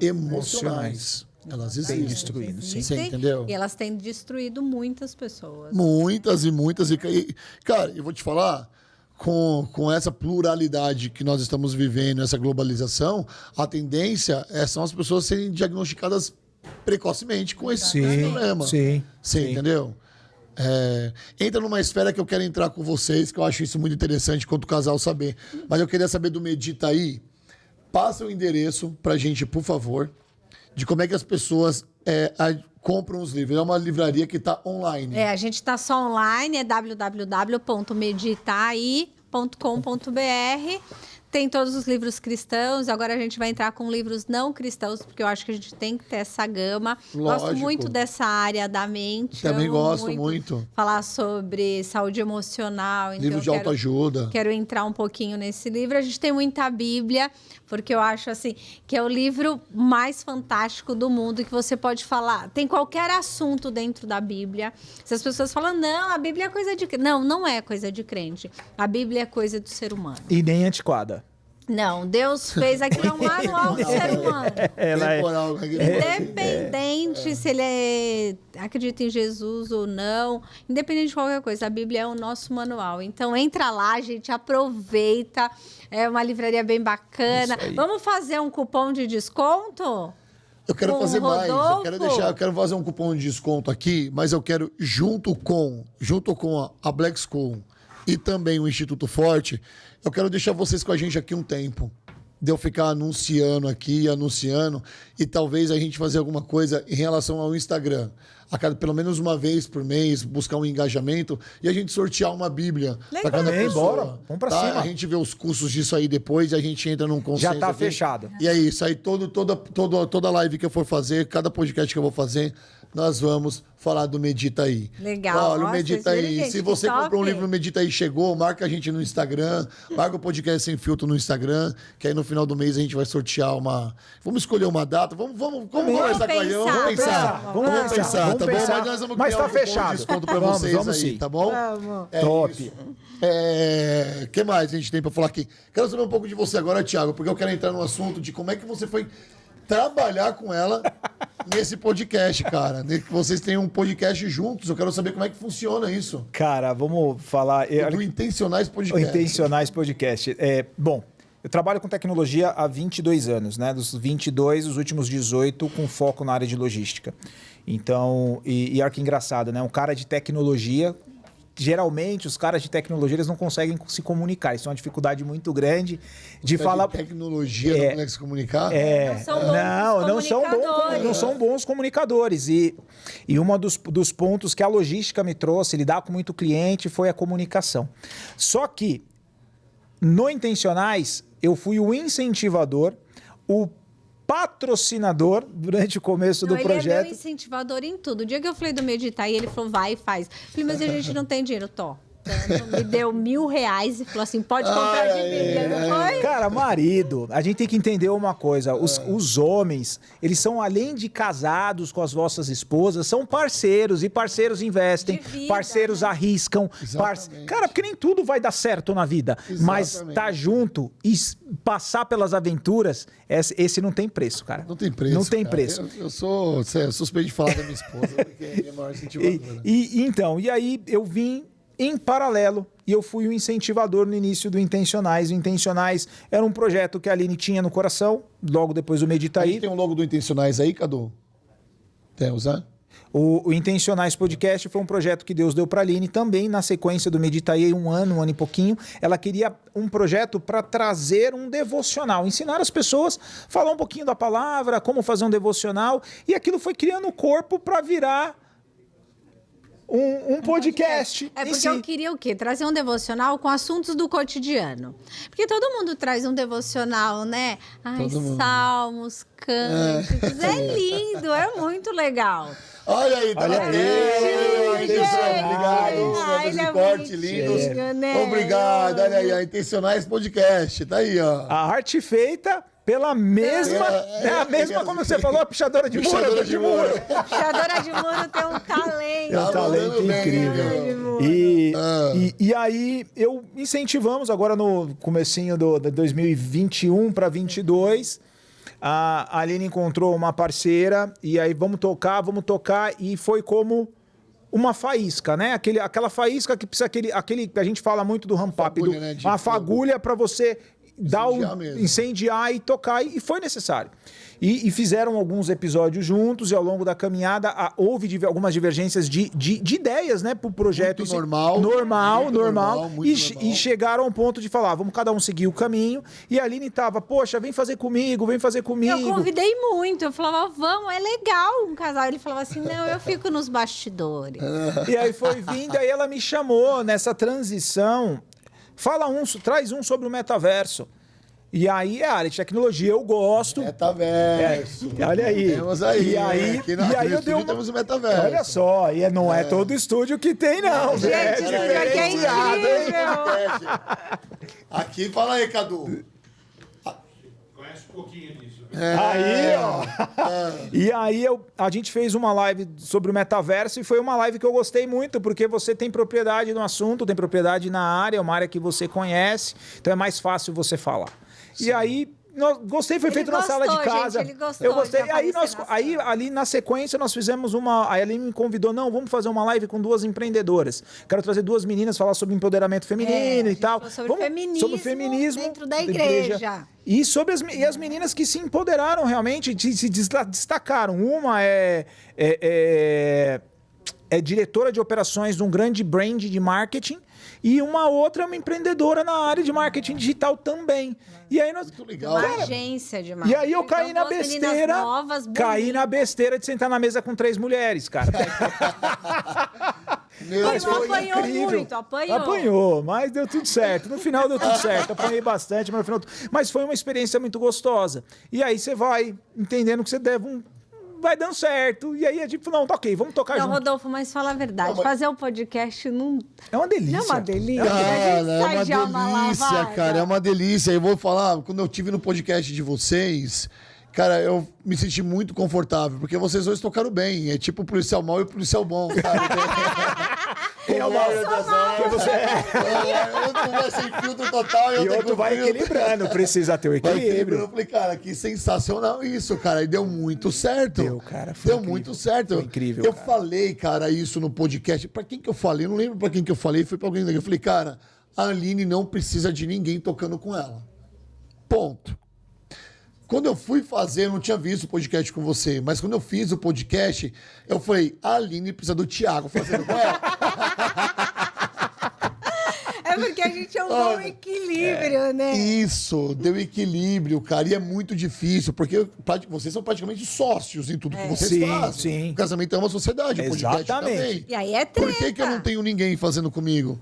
emocionais elas existem. Destruindo, sim. Você entendeu? E elas têm destruído muitas pessoas. Muitas e muitas. Cara, eu vou te falar, com essa pluralidade que nós estamos vivendo, essa globalização, a tendência são as pessoas serem diagnosticadas precocemente com esse problema. Você entendeu? Entra numa esfera que eu quero entrar com vocês, que eu acho isso muito interessante quanto o casal saber. Mas eu queria saber do Medita aí. Passa o endereço pra gente, por favor, de como é que as pessoas compram os livros. É uma livraria que está online. A gente está só online, é www.meditai.com.br. Tem todos os livros cristãos. Agora a gente vai entrar com livros não cristãos, porque eu acho que a gente tem que ter essa gama. Lógico. Gosto muito dessa área da mente. Também gosto muito. Falar sobre saúde emocional. Então livro de autoajuda. Quero entrar um pouquinho nesse livro. A gente tem muita Bíblia, porque eu acho assim que é o livro mais fantástico do mundo, que você pode falar. Tem qualquer assunto dentro da Bíblia. Se as pessoas falam, não, a Bíblia é coisa de crente. Não, não é coisa de crente. A Bíblia é coisa do ser humano. E nem antiquada. Não, Deus fez aquilo, é um manual do ser humano. Temporal. Independente se ele acredita em Jesus ou não, independente de qualquer coisa, a Bíblia é o nosso manual. Então entra lá, gente, aproveita. É uma livraria bem bacana. Vamos fazer um cupom de desconto? Eu quero Com fazer o mais. Rodolfo? Eu quero fazer um cupom de desconto aqui, mas eu quero, junto com a Black School e também o Instituto Forte, eu quero deixar vocês com a gente aqui um tempo. De eu ficar anunciando aqui, e talvez a gente fazer alguma coisa em relação ao Instagram. Pelo menos uma vez por mês, buscar um engajamento e a gente sortear uma Bíblia para cada Também, pessoa. bora. Vamos pra tá? cima. A gente vê os custos disso aí depois e a gente entra num consenso. Já tá aqui. fechado. E é isso. Aí toda live que eu for fazer, cada podcast que eu vou fazer, nós vamos falar do Medita Aí. Legal. Olha, o Nossa, Medita vocês viram, Aí. gente, Se que você top. comprou um livro no Medita Aí, chegou, marca a gente no Instagram, marca o podcast Sem Filtro no Instagram, que aí no final do mês a gente vai sortear uma... Vamos escolher uma data, vamos conversar com a gente, vamos pensar. Vamos pensar, tá bom? Mas nós vamos Mas criar tá um cupom de fechado. desconto pra Vamos, vocês vamos aí, sim. tá bom? É Top. isso. Que mais a gente tem pra falar aqui? Quero saber um pouco de você agora, Thiago, porque eu quero entrar no assunto de como é que você foi trabalhar com ela nesse podcast, cara. Que vocês têm um podcast juntos, eu quero saber como é que funciona isso. Cara, vamos falar... Do Intencionais O Podcast. Intencionais Podcast. Bom, eu trabalho com tecnologia há 22 anos, né? Dos 22, os últimos 18 com foco na área de logística. Então, e olha que engraçado, né? Um cara de tecnologia... Geralmente, os caras de tecnologia eles não conseguem se comunicar. Isso é uma dificuldade muito grande de falar... Tecnologia, não consegue se comunicar? Não são bons comunicadores. E um dos pontos que a logística me trouxe, lidar com muito cliente, foi a comunicação. Só que, no Intencionais, eu fui o incentivador, o patrocinador durante o começo do projeto. Ele é meu incentivador em tudo. O dia que eu falei do Meditar, e ele falou, vai e faz. Eu falei, mas a gente não tem dinheiro. Então, me deu R$1.000 e falou assim, pode comprar de Bíblia, não foi? Cara, marido, a gente tem que entender uma coisa. Os homens, eles são, além de casados com as vossas esposas, são parceiros. E parceiros investem, De vida, parceiros arriscam. Cara, porque nem tudo vai dar certo na vida. Mas estar junto e passar pelas aventuras, esse não tem preço, cara. Não tem preço. Não tem cara. preço. Eu sou suspeito de falar da minha esposa, porque é a minha maior incentivadora. E aí eu vim em paralelo e eu fui o incentivador no início do Intencionais. O Intencionais era um projeto que a Aline tinha no coração, logo depois do Medita A Aí. gente tem um logo do Intencionais aí, Cadu? Quer usar? O Intencionais Podcast foi um projeto que Deus deu para a Aline também na sequência do Medita Aí, um ano e pouquinho. Ela queria um projeto para trazer um devocional, ensinar as pessoas, falar um pouquinho da palavra, como fazer um devocional, e aquilo foi criando o corpo para virar um podcast. É porque eu queria o quê? Trazer um devocional com assuntos do cotidiano. Porque todo mundo traz um devocional, né? Ai, salmos, cânticos. É lindo, é muito legal. Olha aí, tá Olha na aí, tela, gente. Obrigado. Ai, ele é corte bonitinho, lindos. né? Obrigado. Olha aí, a Intencionais Podcast. Tá aí, ó. A arte feita pela mesma... a mesma, como você falou, a pichadora de muro. Pichadora de muro. Puxadora de muro tem um talento. É um talento mandando bem, incrível. viu? E aí, eu incentivamos agora no comecinho de 2021 para 2022. A Aline encontrou uma parceira e aí vamos tocar, e foi como uma faísca, né? Aquela faísca que precisa, aquele que a gente fala muito do ramp-up, Fagulha, né, de uma fogo. fagulha para você incendiar e tocar, e foi necessário. E fizeram alguns episódios juntos, e ao longo da caminhada houve algumas divergências de ideias, né, pro projeto. Muito normal. E chegaram ao ponto de falar, vamos cada um seguir o caminho, e a Aline tava, poxa, vem fazer comigo. Eu convidei muito, eu falava, vamos, é legal um casal. Ele falava assim, não, eu fico nos bastidores. E aí foi vindo, aí ela me chamou nessa transição, traz um sobre o metaverso. E aí é área de tecnologia, eu gosto. Metaverso. Olha aí. Temos aí. E aí, aqui eu dei temos o metaverso. Olha só, não é todo estúdio que tem, não. Gente, É isso aqui é diferenciado, hein? incrível. Aqui, fala aí, Cadu. Conhece um pouquinho disso. Aí, ó. E aí a gente fez uma live sobre o metaverso e foi uma live que eu gostei muito, porque você tem propriedade no assunto, tem propriedade na área, é uma área que você conhece, então é mais fácil você falar. E aí, gostei, foi Ele feito na sala de gostou, casa. gente, ele gostou Eu gostei. de Aí, aparecer na aí, ali na sequência, nós fizemos uma. Aí ele me convidou, não, vamos fazer uma live com 2 empreendedoras. Quero trazer 2 meninas, falar sobre empoderamento feminino e tal. Sobre feminismo dentro da igreja. E sobre as meninas que se empoderaram realmente, se destacaram. Uma é diretora de operações de um grande brand de marketing. E uma outra é uma empreendedora na área de marketing digital também. E aí nós... Muito legal. Uma agência de marketing. E aí eu caí na duas meninas besteira. novas, Caí na besteira de sentar na mesa com 3 mulheres, cara. Meu, Apanhou muito, apanhou. Apanhou, mas deu tudo certo. No final deu tudo certo. Apanhei bastante, mas no final... Mas foi uma experiência muito gostosa. E aí você vai entendendo que você deve vai dando certo. E aí é tipo, não, tá ok, vamos tocar junto. Rodolfo, mas fala a verdade. Não, mas... Fazer um podcast não... É uma delícia. Não é uma delícia? Cara, A gente é sai uma de alma delícia, lavada. cara. É uma delícia. Eu vou falar, quando eu tive no podcast de vocês, cara, eu me senti muito confortável, porque vocês dois tocaram bem. É tipo o policial mau e o policial bom, sabe? É uma... Um vai sem filtro total E outro vai equilibrando. Precisa ter o equilíbrio. Eu falei, cara, que sensacional isso, cara. E deu muito certo. Deu, cara. Foi Deu incrível. muito certo. Foi incrível, Eu cara. falei, cara, isso no podcast. Pra quem que eu falei? Eu não lembro pra quem que eu falei. Foi pra alguém daqui. Eu falei, cara, a Aline não precisa de ninguém tocando com ela. Ponto. Quando eu fui fazer, eu não tinha visto o podcast com você, mas quando eu fiz o podcast, eu falei, a Aline precisa do Thiago fazendo com ela. É porque a gente é um bom equilíbrio, né? Isso, deu equilíbrio, cara. E é muito difícil, porque vocês são praticamente sócios em tudo que vocês Sim, fazem. sim. O casamento é uma sociedade, o podcast Exatamente. também. E aí é Por que eu não tenho ninguém fazendo comigo?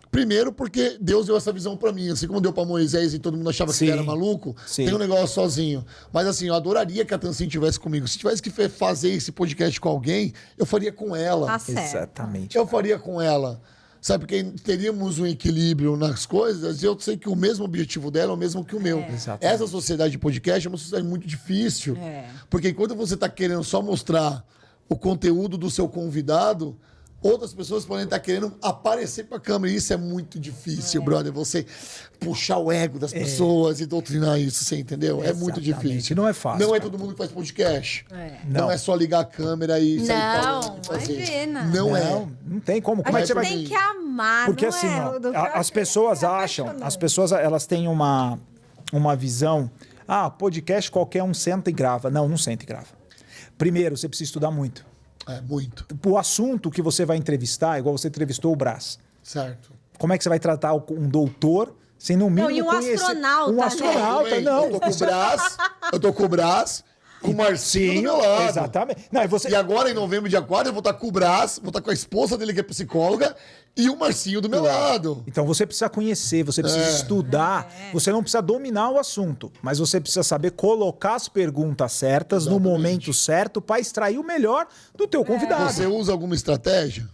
Primeiro, porque Deus deu essa visão pra mim. Assim como deu pra Moisés e todo mundo achava que Sim. ele era maluco, Sim. tem um negócio sozinho. Mas assim, eu adoraria que a Tansin tivesse comigo. Se tivesse que fazer esse podcast com alguém, eu faria com ela. Tá certo. Exatamente. Eu faria com ela. Sabe, porque teríamos um equilíbrio nas coisas e eu sei que o mesmo objetivo dela é o mesmo que o meu. Exatamente. Essa sociedade de podcast é uma sociedade muito difícil. Porque enquanto você está querendo só mostrar o conteúdo do seu convidado, outras pessoas podem estar querendo aparecer para a câmera. E isso é muito difícil, brother. Você puxar o ego das pessoas e doutrinar isso, você entendeu? É muito Exatamente. difícil. Não é fácil, Não é cara. todo mundo que faz podcast. Não. Não é só ligar a câmera e sair Não, falando. fazer. imagina. Não é. Não tem como. Como A é que você gente vai... tem que amar, Porque não assim, é, ó, Rodolfo? as pessoas acham, as pessoas elas têm uma visão, podcast qualquer um senta e grava. Não, não senta e grava. Primeiro, você precisa estudar muito. É, muito. O assunto que você vai entrevistar, igual você entrevistou o Brás. Certo. Como é que você vai tratar um doutor sem no mínimo e um conhecer... astronauta, Um né? astronauta, Bem, não. Eu tô com o Brás, com o Marcinho do meu lado. Exatamente. Não, e você... E agora, em novembro, dia 4, eu vou estar com o Brás, vou estar com a esposa dele, que é psicóloga, e o Marcinho do meu lado. Então você precisa conhecer, você precisa estudar, você não precisa dominar o assunto, mas você precisa saber colocar as perguntas certas no momento certo para extrair o melhor do teu convidado. Você usa alguma estratégia?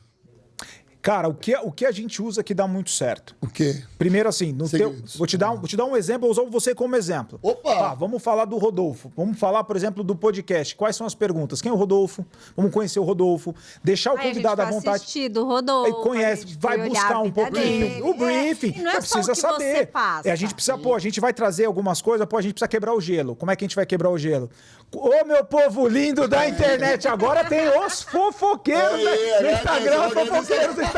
Cara, o que a gente usa que dá muito certo? O quê? Primeiro, assim, no teu, Segredos. vou te dar um exemplo, vou usar você como exemplo. Opa! Tá, vamos falar do Rodolfo. Vamos falar, por exemplo, do podcast. Quais são as perguntas? Quem é o Rodolfo? Vamos conhecer o Rodolfo. Deixar o convidado à vontade. Assistir do Rodolfo, Aí conhece, a gente vai foi buscar olhar a um vida pouquinho. dele. O briefing. E não é só precisa o que saber. você passa. A gente precisa, a gente vai trazer algumas coisas, a gente precisa quebrar o gelo. Como é que a gente vai quebrar o gelo? Ô, meu povo lindo da internet, agora tem os fofoqueiros no Instagram, fofoqueiros do Instagram.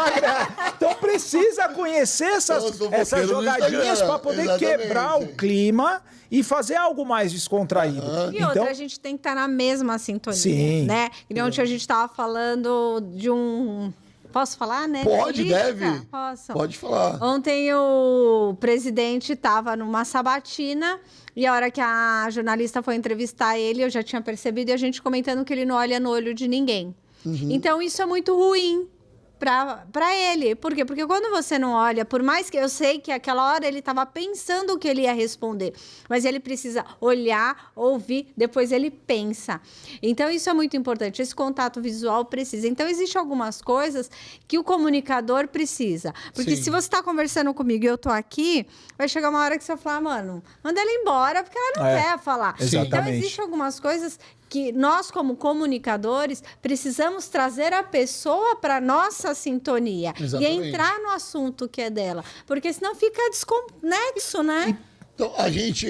Então precisa conhecer essas fofoqueiros do jogadinhas Instagram, para poder exatamente. quebrar o clima e fazer algo mais descontraído. E outra, a gente tem que estar na mesma sintonia, Sim. né? E nem ontem a gente estava falando de um... Posso falar, né? Pode, Política? deve. Posso. Pode falar. Ontem o presidente estava numa sabatina e a hora que a jornalista foi entrevistar ele, eu já tinha percebido, e a gente comentando que ele não olha no olho de ninguém. Então isso é muito ruim para ele. Por quê? Porque quando você não olha, por mais que eu sei que aquela hora ele estava pensando o que ele ia responder, mas ele precisa olhar, ouvir, depois ele pensa. Então isso é muito importante, esse contato visual precisa. Então existem algumas coisas que o comunicador precisa. Porque Sim. se você está conversando comigo e eu tô aqui, vai chegar uma hora que você vai falar, mano, manda ela embora porque ela não quer falar. Exatamente. Então existem algumas coisas que nós, como comunicadores, precisamos trazer a pessoa para nossa sintonia Exatamente. e entrar no assunto que é dela, porque senão fica desconexo, né? Então, a gente...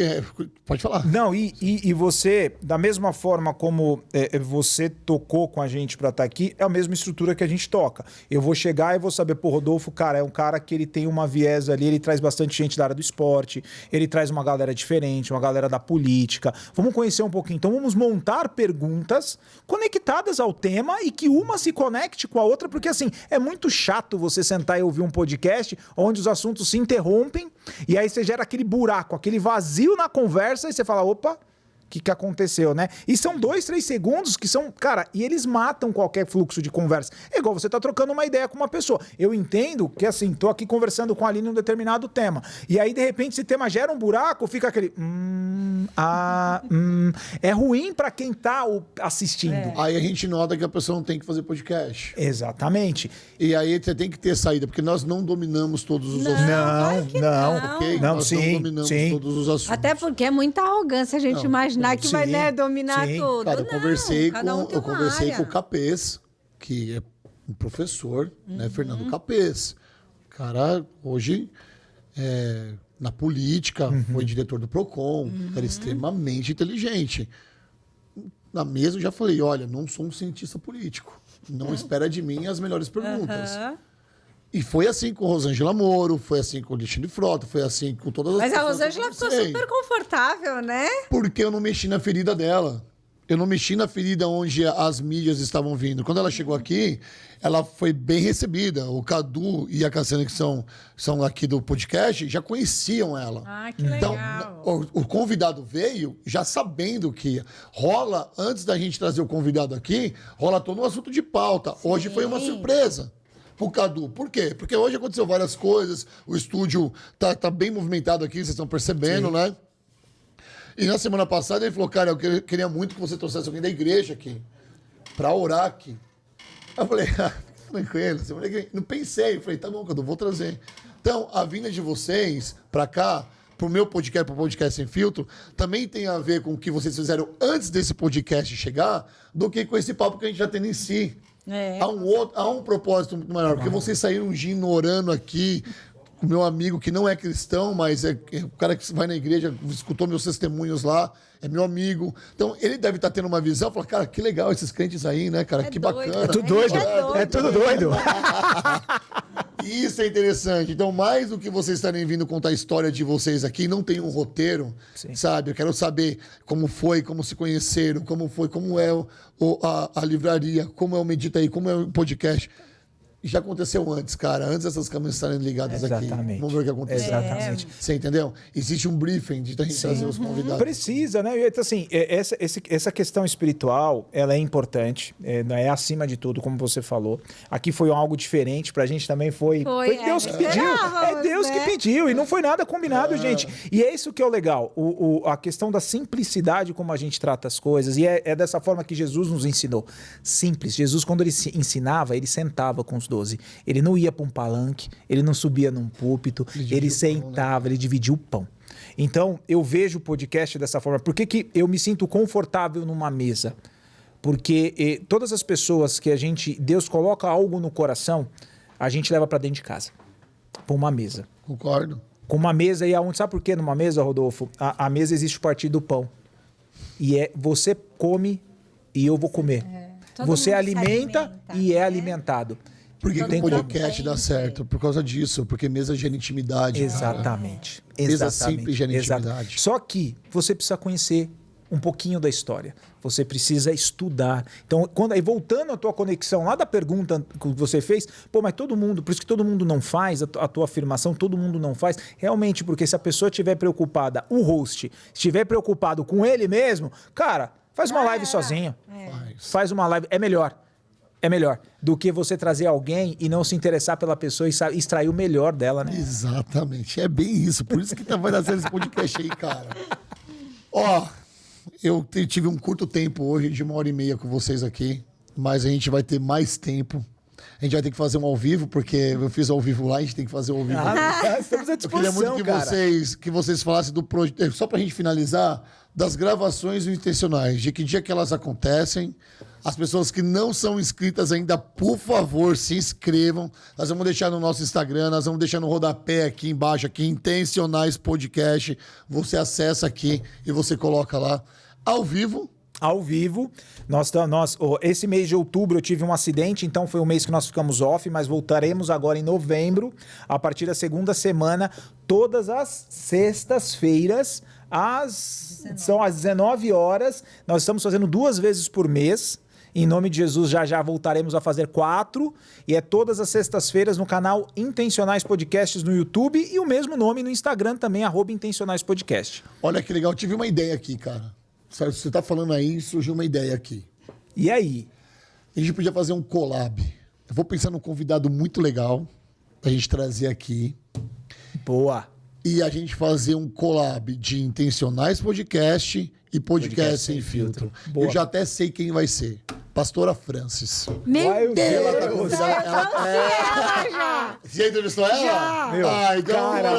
Pode falar. Não, e você, da mesma forma como você tocou com a gente pra estar aqui, é a mesma estrutura que a gente toca. Eu vou chegar e vou saber, pô, Rodolfo, cara, é um cara que ele tem uma viés ali, ele traz bastante gente da área do esporte, ele traz uma galera diferente, uma galera da política. Vamos conhecer um pouquinho. Então vamos montar perguntas conectadas ao tema e que uma se conecte com a outra, porque assim, é muito chato você sentar e ouvir um podcast onde os assuntos se interrompem e aí você gera aquele buraco, aquele vazio na conversa e você fala, opa, o que aconteceu, né? E são 2, 3 segundos que são, cara, e eles matam qualquer fluxo de conversa. É igual você tá trocando uma ideia com uma pessoa. Eu entendo que, assim, tô aqui conversando com a Aline em um determinado tema. E aí, de repente, esse tema gera um buraco, fica aquele... É ruim pra quem tá assistindo. Aí a gente nota que a pessoa não tem que fazer podcast. Exatamente. E aí você tem que ter saída, porque nós não dominamos todos os assuntos. claro que não. Ok? Não, Nós sim, não dominamos sim. todos os assuntos. Até porque é muita arrogância a gente imaginar que vai, sim, né, dominar sim. tudo. Cara, eu Não, conversei, cada um tem eu uma conversei área. com o Capês, que é um professor, né? Fernando Capês. O cara, hoje, na política, foi diretor do PROCON, era extremamente inteligente. Na mesa eu já falei, olha, não sou um cientista político. Não espera de mim as melhores perguntas. E foi assim com Rosângela Moro, foi assim com o Alexandre Frota, foi assim com todas as Mas a pessoas que eu Rosângela ficou conversei. super confortável, né? Porque eu não mexi na ferida dela. Eu não mexi na ferida onde as mídias estavam vindo. Quando ela chegou aqui, ela foi bem recebida. O Cadu e a Cassiane, que são aqui do podcast, já conheciam ela. Ah, que Então, legal. o convidado veio já sabendo que rola, antes da gente trazer o convidado aqui, rola todo um assunto de pauta. Hoje foi uma surpresa pro Cadu. Por quê? Porque hoje aconteceu várias coisas, o estúdio tá bem movimentado aqui, vocês estão percebendo, né? E na semana passada ele falou, cara, eu queria muito que você trouxesse alguém da igreja aqui, pra orar aqui. Eu falei, tranquilo, não pensei. Eu falei, tá bom, Cadu, vou trazer. Então, a vinda de vocês pra cá, pro meu podcast, pro Podcast Sem Filtro, também tem a ver com o que vocês fizeram antes desse podcast chegar, do que com esse papo que a gente já tem em si. Há um propósito muito maior, porque vocês saíram ignorando aqui, o meu amigo que não é cristão, mas é o cara que vai na igreja, escutou meus testemunhos lá, é meu amigo. Então, ele deve estar tendo uma visão, fala, cara, que legal esses crentes aí, né, cara? Que doido, bacana. né? Tudo doido. É tudo doido. Isso é interessante. Então, mais do que vocês estarem vindo contar a história de vocês aqui, não tem um roteiro, sabe? Eu quero saber como foi, como se conheceram, como foi, como é a livraria, como é o Medita Aí, como é o podcast. Já aconteceu antes, cara. Antes dessas câmeras estarem ligadas aqui. Exatamente. Vamos ver o que aconteceu. Exatamente. Você entendeu? Existe um briefing de a gente trazer os convidados. Precisa, né? Então, assim, essa questão espiritual, ela é importante, é acima de tudo, como você falou. Aqui foi algo diferente, pra gente também foi Deus que pediu. É Deus que pediu, e não foi nada combinado, gente. E é isso que é o legal, a questão da simplicidade como a gente trata as coisas, e é dessa forma que Jesus nos ensinou. Simples. Jesus, quando ele ensinava, ele sentava com os 12. Ele não ia para um palanque, ele não subia num púlpito, ele sentava, ele dividia o pão. Então, eu vejo o podcast dessa forma. Por que eu me sinto confortável numa mesa? Porque todas as pessoas que Deus coloca algo no coração, a gente leva para dentro de casa, para uma mesa. Concordo. Com uma mesa, e aonde, sabe por quê numa mesa, Rodolfo? A mesa existe o partido do pão. E você come e eu vou comer. Você alimenta e é alimentado. Por que Tem o podcast dá certo? Por causa disso, porque mesa gera intimidade. Exatamente. Mesa Exatamente. simples gera intimidade. Exato. Só que você precisa conhecer um pouquinho da história. Você precisa estudar. Então, aí voltando à tua conexão lá da pergunta que você fez, mas todo mundo, por isso que todo mundo não faz, a tua afirmação, todo mundo não faz, realmente, porque se a pessoa estiver preocupada, o host, estiver preocupado com ele mesmo, cara, faz uma live sozinho. Faz uma live, é melhor. É melhor do que você trazer alguém e não se interessar pela pessoa e extrair o melhor dela, né? Exatamente. É bem isso. Por isso que vai dar esse podcast aí, cara. Ó, eu tive um curto tempo hoje, de 1h30 com vocês aqui, mas a gente vai ter mais tempo. A A gente vai ter que fazer um ao vivo, porque eu fiz ao vivo lá, a gente tem que fazer um ao vivo. Estamos à Eu queria muito disposição, que vocês falassem do projeto, só pra gente finalizar, das gravações intencionais, de que dia que elas acontecem. As pessoas que não são inscritas ainda, por favor, se inscrevam. Nós vamos deixar no nosso Instagram, nós vamos deixar no rodapé aqui embaixo, aqui, Intencionais Podcast. Você acessa aqui e você coloca lá ao vivo. Ao vivo. Esse mês de outubro eu tive um acidente, então foi um mês que nós ficamos off, mas voltaremos agora em novembro, a partir da segunda semana, todas as sextas-feiras, são às 19 horas. Nós estamos fazendo 2 vezes por mês. Em nome de Jesus, já voltaremos a fazer 4. E é todas as sextas-feiras no canal Intencionais Podcasts no YouTube e o mesmo nome no Instagram também, @intencionaispodcast. Olha que legal, eu tive uma ideia aqui, cara. Você tá falando aí, surgiu uma ideia aqui. E aí? A gente podia fazer um collab. Eu vou pensar num convidado muito legal pra gente trazer aqui. Boa. E a gente fazer um collab de Intencionais Podcast e Podcast Sem Filtro. Boa. Eu já até sei quem vai ser. Pastora Francis. Meu Vai, Deus! ela tá eu gostando. conheci ela já! Você já entrevistou ela? Já. Meu, Então cara,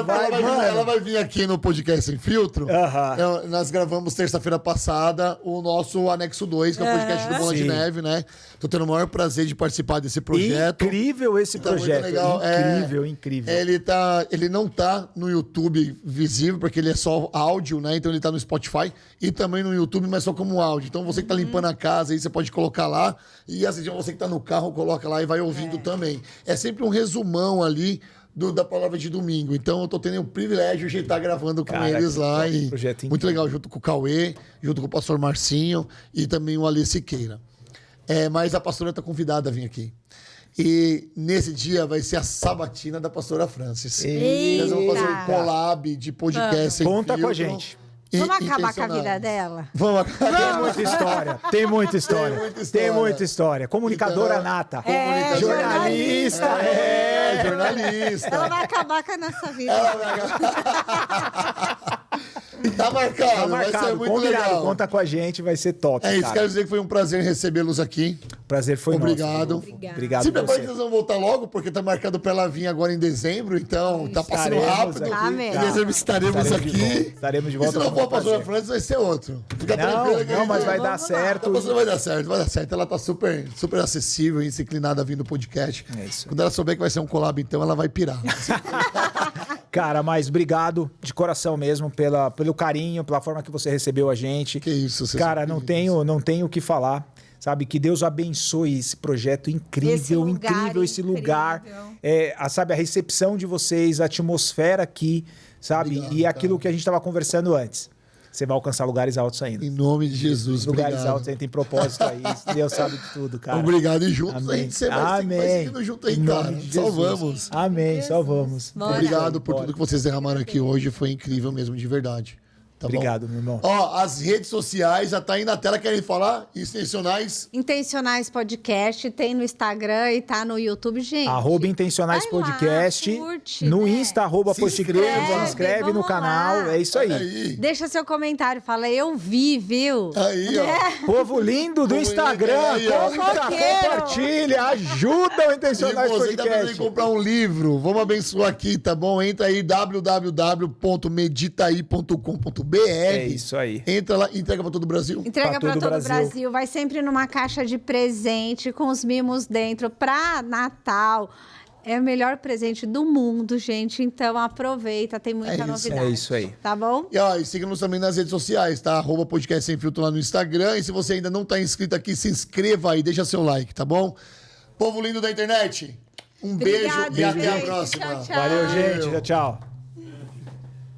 ela vai vir aqui no Podcast Sem Filtro. Aham. Nós gravamos terça-feira passada o nosso Anexo 2, que é o podcast do Bola de Sim. Neve, né? Tô tendo o maior prazer de participar desse projeto. Incrível esse Tá muito projeto. legal. Incrível. Ele não tá no YouTube visível, porque ele é só áudio, né? Então ele tá no Spotify e também no YouTube, mas só como áudio. Então você que tá limpando a casa aí, você pode colocar lá. E assim, você que tá no carro, coloca lá e vai ouvindo também. É sempre um resumão ali da palavra de domingo. Então eu tô tendo o privilégio de estar gravando com Cara, eles que lá. top, E projeto incrível. muito legal, junto com o Cauê, junto com o pastor Marcinho e também o Alê Siqueira. Mas a pastora está convidada a vir aqui. E nesse dia vai ser a sabatina da pastora Francis. Eita. Nós vamos fazer um collab de podcast sem Conta com a filtro. gente. E Vamos acabar com a vida intencionais. dela? Vamos acabar. Tem muita história. Tem muita história. muita história. Tem muita história. Comunicadora Então, nata. É, jornalista. jornalista. Ela vai acabar com a nossa vida. Tá marcado, Tá vai ser marcado. muito Combinado. legal. Conta com a gente. Vai ser top, É isso, cara. quero dizer que foi um prazer recebê-los aqui. Prazer foi Obrigado. nosso. Obrigado Se a prepare você. que eles vão voltar logo, porque tá marcado pra ela vir agora em dezembro, então tá passando Estaremos rápido. aqui. Tá mesmo. Em dezembro estaremos de aqui. volta. Estaremos de volta. E se não com for a pastora prazer. Francis, vai ser outro. Fica tranquilo que a Não, gente mas vai dar A certo. pastora vai dar certo. Ela tá super, super acessível e inclinada a vir no podcast. É isso. Quando ela souber que vai ser um collab, então, ela vai pirar. Cara, mas obrigado de coração mesmo pelo carinho, pela forma que você recebeu a gente. Que isso, vocês Cara, são não tenho o que falar. Sabe, que Deus abençoe esse projeto incrível, Esse lugar incrível esse incrível. lugar. Sabe, a recepção de vocês, a atmosfera aqui, sabe? Obrigado, e aquilo cara. que a gente estava conversando antes. Você vai alcançar lugares altos ainda. Em nome de Jesus, Lugares obrigado. altos ainda tem propósito aí. Deus sabe de tudo, cara. Obrigado. E juntos a Amém. gente vai seguindo junto aí, Em nome cara. de Só Jesus. vamos. Amém, só vamos. Bora. Obrigado por Bora. tudo que vocês derramaram aqui hoje. Foi incrível mesmo, de verdade. Tá Obrigado, bom? meu irmão. Ó, as redes sociais já tá aí na tela. Querem falar? Intencionais. Intencionais Podcast, tem no Instagram e tá no YouTube, gente. @Intencionais vai lá, Podcast. curte, No né? Insta, Se @Posticreve, inscreva. se inscreve no Vamos canal. lá. É isso aí. Aí. Deixa seu comentário, fala, eu vi, viu? Aí, ó. Povo lindo do Povo Instagram, lindo aí, ó. comenta, Fofoqueiro. compartilha, ajuda o E Intencionais você que tá pensando em Podcast. comprar um livro, vamos abençoar aqui, tá bom? Entra aí, www.meditai.com.br. É isso aí. Entra lá, entrega pra todo o Brasil. Entrega Pra pra todo todo o o Brasil. Brasil. Vai sempre numa caixa de presente, com os mimos dentro, pra Natal. É o melhor presente do mundo, gente. Então aproveita, tem muita É isso, novidade. é isso aí. Tá bom? E, ó, e siga-nos também nas redes sociais, tá? @podcast sem filtro lá no Instagram. E se você ainda não tá inscrito aqui, se inscreva aí, deixa seu like, tá bom? Povo lindo da internet, um beijo Obrigada, e até a gente. próxima. Tchau, tchau. Valeu, gente. Tchau, tchau.